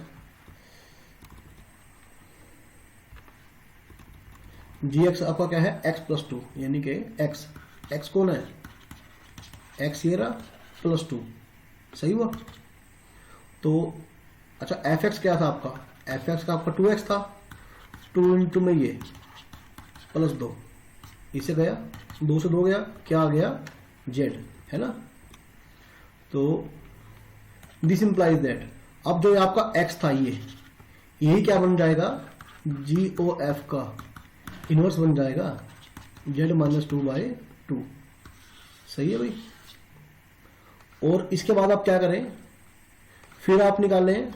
जी एक्स आपका क्या है, एक्स प्लस 2, यानी कि एक्स कौन है, एक्स ये रहा प्लस 2, सही हुआ। तो अच्छा एफ एक्स क्या था आपका, एफ एक्स का आपका 2x था, 2 इंटू में ये प्लस 2, इसे गया 2 से 2 गया, क्या आ गया, जेड, है ना। तो दिस इंप्लाइज दैट, अब जो आपका x था यही क्या बन जाएगा, जी ओ एफ का इनवर्स बन जाएगा, जेड माइनस 2 बाई 2, सही है भाई। और इसके बाद आप क्या करें, फिर आप निकालें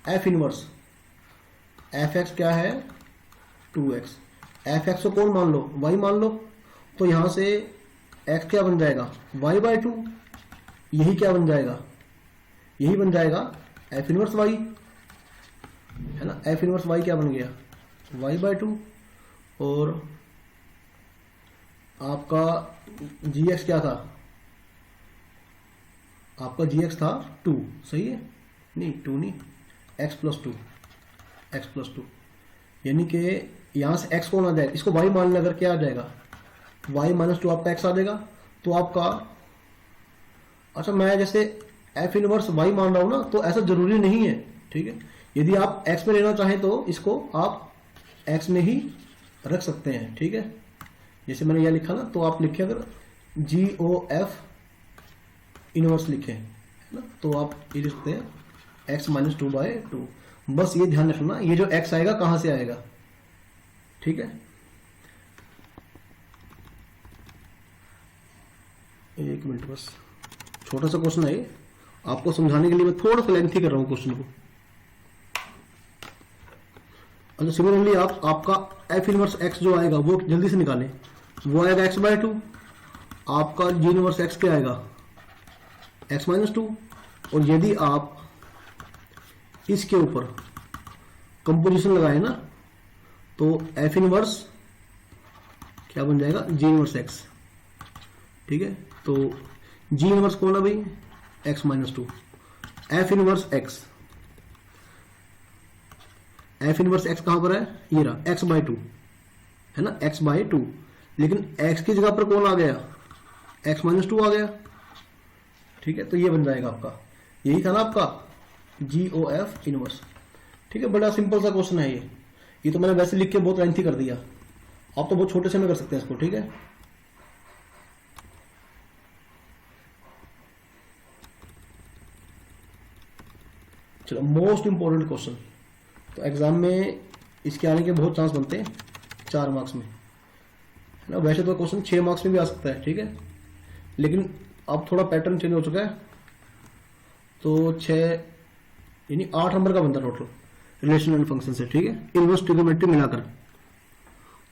एफ इनवर्स, एफ एक्स क्या है 2x, एफ एक्स को कौन मान लो, y मान लो। तो यहां से x क्या बन जाएगा, y बाई 2, यही क्या बन जाएगा, यही बन जाएगा एफ इनवर्स y, है ना। एफ इनवर्स y क्या बन गया, y बाई 2, और आपका जी एक्स क्या था, आपका जी एक्स था 2, सही है, नहीं 2 नहीं, x प्लस 2, यानी कि यहां से x कौन आ जाएगा, इसको y मान लें अगर, क्या आ जाएगा, y माइनस 2 आपका x आ जाएगा। तो आपका अच्छा मैं जैसे f इनवर्स y मान रहा हूं ना, तो ऐसा जरूरी नहीं है, ठीक है। यदि आप x में लेना चाहें तो इसको आप x में ही रख सकते हैं, ठीक है। जैसे मैंने यह लिखा ना, तो आप लिखे अगर जी ओ एफ इनवर्स लिखे, है ना, तो आप ये लिख सकते हैं x माइनस 2 बाई 2। बस ये ध्यान रखना, ये जो x आएगा कहां से आएगा, ठीक है। एक मिनट, बस छोटा सा क्वेश्चन है ये, आपको समझाने के लिए मैं थोड़ा सा लेंथी कर रहा हूं क्वेश्चन को। अच्छा सिमिलरली आपका एफ इनवर्स x जो आएगा वो जल्दी से निकालें, वो आएगा x बाई 2, आपका जी इनवर्स x क्या आएगा, x माइनस 2। और यदि आप इसके ऊपर कंपोजिशन लगाए ना, तो एफ इनवर्स क्या बन जाएगा, जी इनवर्स x, ठीक है। तो जी इनवर्स कौन है भाई, x minus 2, F inverse x, F inverse x कहां पर है, ये रहा x बाई 2, है ना, x बाई 2। लेकिन x की जगह पर कौन आ गया, x माइनस 2 आ गया, ठीक है। तो ये बन जाएगा आपका, यही था ना आपका जी ओ एफ इनवर्स, ठीक है। बड़ा सिंपल सा क्वेश्चन है ये तो मैंने वैसे लिख के बहुत लेंथी कर दिया, आप तो बहुत छोटे से में कर सकते हैं इसको, ठीक है। चलो मोस्ट इंपॉर्टेंट क्वेश्चन, तो एग्जाम में इसके आने के बहुत चांस बनते हैं 4 मार्क्स में, है ना। वैसे तो क्वेश्चन 6 मार्क्स में भी आ सकता है, ठीक है, लेकिन अब थोड़ा पैटर्न चेंज हो चुका है, तो 6 यानी 8 नंबर का बनता टोटल रिलेशन एंड फंक्शन से, ठीक है, इनवर्स ट्रिग्नोमेट्री मिलाकर।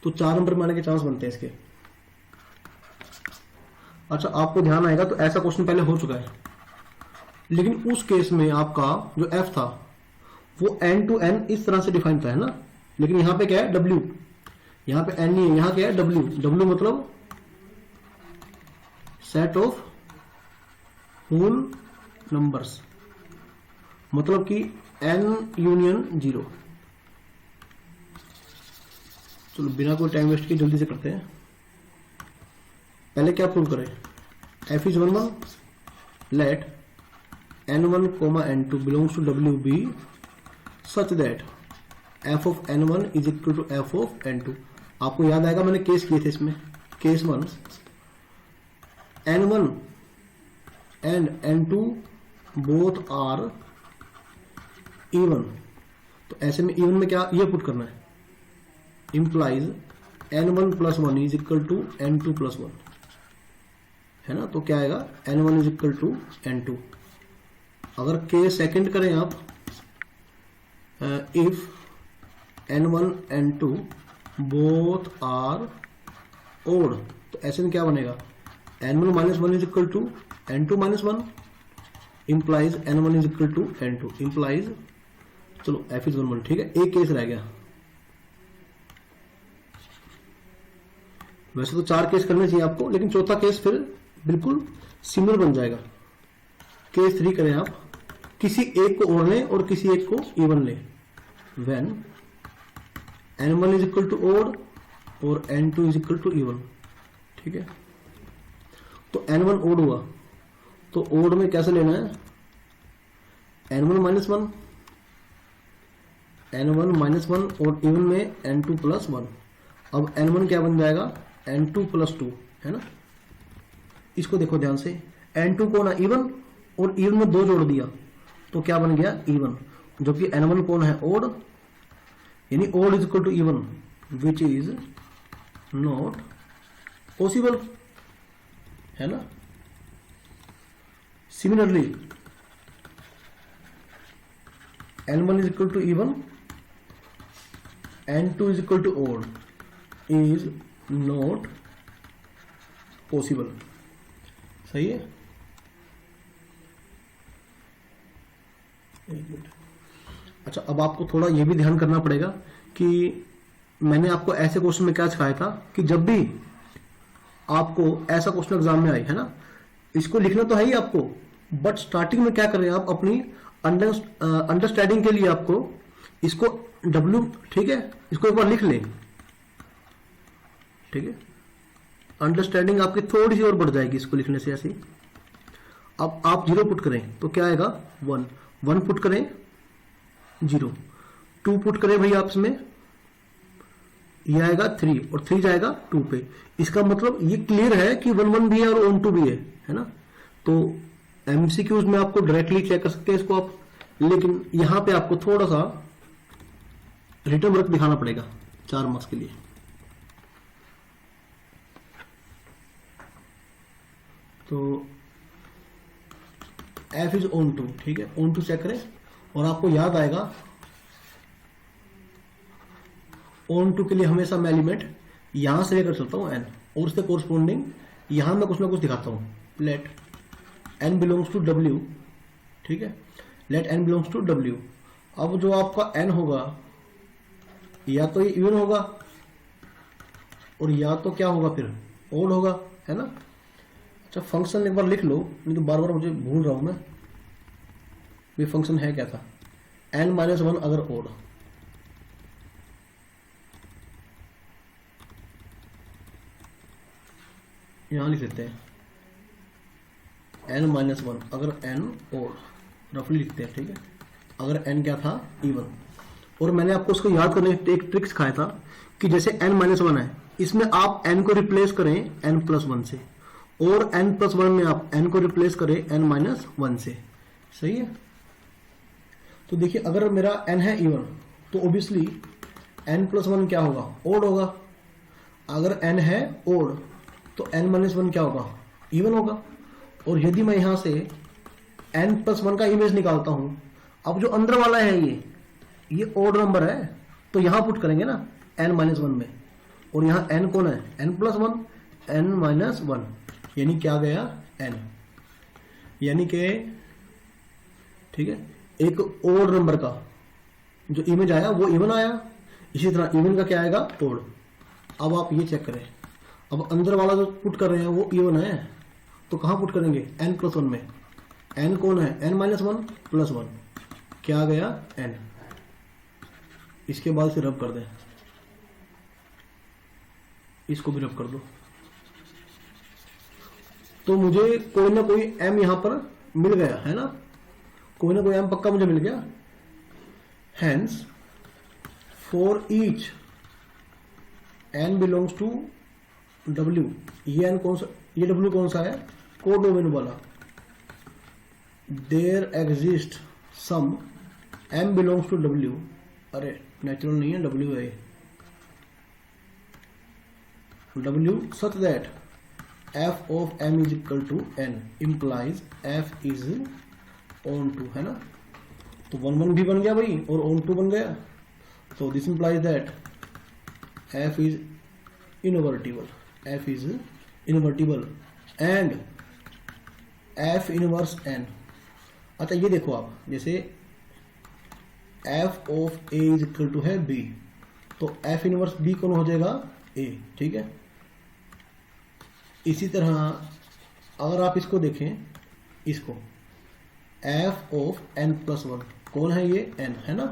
तो 4 नंबर में आने के चांस बनते हैं इसके। अच्छा आपको ध्यान आएगा, तो ऐसा क्वेश्चन पहले हो चुका है, लेकिन उस केस में आपका जो f था वो n टू n इस तरह से डिफाइन था, है ना। लेकिन यहां पे क्या है, w, यहां पे n नहीं है, यहां क्या है w, w मतलब सेट ऑफ होल नंबर्स, मतलब कि n यूनियन 0। चलो बिना कोई टाइम वेस्ट किए जल्दी से करते हैं। पहले क्या प्रूव करें, f is 1 1 let n1 n2 belongs to w be such that f of n1 is equal to f of n2। आपको याद आएगा मैंने केस किए थे इसमें, case 1 n1 and n2 both are even, तो ऐसे में इवन में क्या ये पुट करना है, implies n1 plus 1 is equal to n2 plus 1, है ना। तो क्या आएगा, n1 is equal to n2। अगर केस सेकंड करें आप, if n1 n2 both are odd, तो ऐसे में क्या बनेगा, n1 minus 1 is equal to n2 minus 1 इंप्लाइज n1 is equal to n2 implies, चलो f इज 1 1, ठीक है। एक केस रह गया, वैसे तो 4 केस करने चाहिए आपको, लेकिन चौथा केस फिर बिल्कुल सिमिलर बन जाएगा। केस 3 करें आप, किसी एक को ओड लें और किसी एक को इवन लें, when n1 is equal to odd और n2 is equal to even, ठीक है। तो n1 ओड हुआ, तो ओड में कैसे लेना है, n1 माइनस 1, n1 माइनस 1 और इवन में n2 प्लस 1। अब n1 क्या बन जाएगा, n2 प्लस 2, है ना। इसको देखो ध्यान से, n2 को ना इवन और इवन में 2 जोड़ दिया तो क्या बन गया, इवन, जबकि n1 कौन है, ओड, यानी odd is equal to even which is not possible, है ना। Similarly n1 is equal to even, n2 is equal to odd is not possible, सही है। एक मिनट, अच्छा अब आपको थोड़ा ये भी ध्यान करना पड़ेगा कि मैंने आपको ऐसे क्वेश्चन में क्या सिखाया था कि जब भी आपको ऐसा क्वेश्चन एग्जाम में आए, है ना, इसको लिखना तो है ही आपको, बट स्टार्टिंग में क्या करें आप, अपनी अंडरस्टैंडिंग के लिए आपको इसको W, ठीक है, इसको एक बार लिख लें, ठीक है। अंडरस्टैंडिंग आपकी थोड़ी सी और बढ़ जाएगी इसको लिखने से, ऐसे। अब आप 0 पुट करें तो क्या आएगा, 1 1 पुट करें 0, 2 पुट करें भाई आपस में, ये आएगा 3 और 3 जाएगा 2 पे। इसका मतलब ये क्लियर है कि 1 1 भी है और on 2 भी है ना। तो एमसीक्यूज में आपको डायरेक्टली चेक कर सकते हैं इसको आप, लेकिन यहां पे आपको थोड़ा सा रिटर्न वर्क दिखाना पड़ेगा 4 मार्क्स के लिए। तो f इज on 2, ठीक है, on 2 चेक करें और आपको याद आएगा on 2 के लिए हमेशा मैं एलिमेंट यहां से लेकर चलता हूं n, और उसके कोरस्पोंडिंग यहां मैं कुछ ना कुछ दिखाता हूं। Let n belongs to w, ठीक है, let n belongs to w। अब जो आपका n होगा या तो ये इवन होगा और या तो क्या होगा फिर ओड होगा, है ना। अच्छा फंक्शन एक बार लिख लो, नहीं तो बार बार मुझे भूल रहा हूं मैं, ये फंक्शन है क्या था, n माइनस 1 अगर ओड, यहां लिख लेते हैं n माइनस 1 अगर n ओड, रफली लिखते हैं, ठीक है, अगर n क्या था, इवन। और मैंने आपको उसको याद करने एक ट्रिक सिखाया था कि जैसे n माइनस 1 है, इसमें आप n को रिप्लेस करें n प्लस 1 से, और n प्लस 1 में आप n को रिप्लेस करें n माइनस 1 से, सही है। तो देखिए अगर मेरा n है इवन तो ऑब्वियसली n प्लस 1 क्या होगा, ओड होगा। अगर n है ओड तो n माइनस 1 क्या होगा, इवन होगा। और यदि मैं यहां से n प्लस 1 का इमेज निकालता हूं, अब जो अंदर वाला है ये ओड नंबर है, तो यहां पुट करेंगे ना n माइनस 1 में, और यहां n कौन है, n प्लस 1, n माइनस 1, यानी क्या गया n, यानी कि ठीक है एक ओड नंबर का जो इमेज आया वो इवन आया, इसी तरह इवन का क्या आएगा, ओड। अब आप ये चेक करें, अब अंदर वाला जो पुट कर रहे हैं वो इवन है, तो कहां पुट करेंगे, n प्लस 1 में, n कौन है, n minus one plus one, क्या आ गया n। इसके बाद से रब कर दें, इसको भी रब कर दो, तो मुझे कोई ना कोई m यहां पर मिल गया है ना, कोई ना कोई m पक्का मुझे मिल गया। Hence for each n belongs to w, ये n कौन सा, ये w कौन सा है, कोडोमेन वाला। There exist some m belongs to w, अरे नेचुरल नहीं है, w है w, such that f of m is equal to n implies f is on to, है ना, तो 1 1 भी बन गया भाई और on to बन गया, तो this implies that f is invertible, f is invertible and f inverse n। अच्छा ये देखो आप, जैसे f of a is equal to है b, तो f इनवर्स b कौन हो जाएगा, a, ठीक है। इसी तरह अगर आप इसको देखें, इसको f of n plus one कौन है, ये n है ना,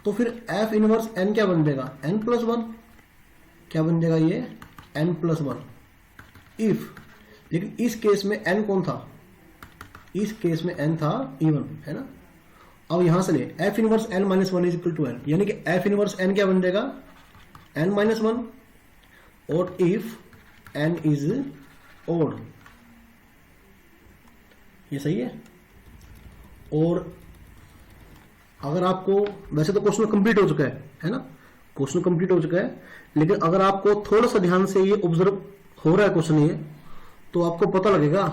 तो फिर f इनवर्स n क्या बन जाएगा, n प्लस वन, क्या बन जाएगा ये n प्लस वन इफ, लेकिन इस केस में n कौन था, इस केस में n था इवन, है ना। अब यहां से ले f inverse n minus one is equal to n, यानी कि f इनवर्स n क्या बन जाएगा, n माइनस वन, और इफ n इज ओड, ये सही है। और अगर आपको, वैसे तो क्वेश्चन कंप्लीट हो चुका है ना, क्वेश्चन कंप्लीट हो चुका है, लेकिन अगर आपको थोड़ा सा ध्यान से ये ऑब्जर्व हो रहा है क्वेश्चन ये, तो आपको पता लगेगा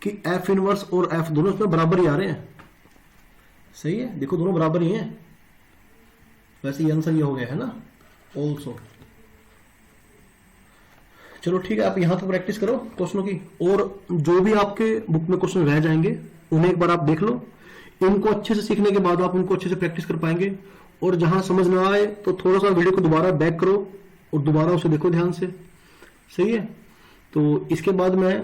कि f इनवर्स और f दोनों इसमें बराबर ही आ रहे हैं, सही है, देखो दोनों बराबर ही हैं। वैसे ये आंसर ये हो गया है ना, ऑल्सो। चलो ठीक है, आप यहां तक प्रैक्टिस करो क्वेश्चनों की, और जो भी आपके बुक में क्वेश्चन रह जाएंगे उन्हें एक बार आप देख लो, इनको अच्छे से सीखने के बाद आप उनको अच्छे से प्रैक्टिस कर पाएंगे। और जहां समझ ना आए तो थोड़ा सा वीडियो को दोबारा बैक करो और दोबारा उसे देखो ध्यान से, सही है। तो इसके बाद मैं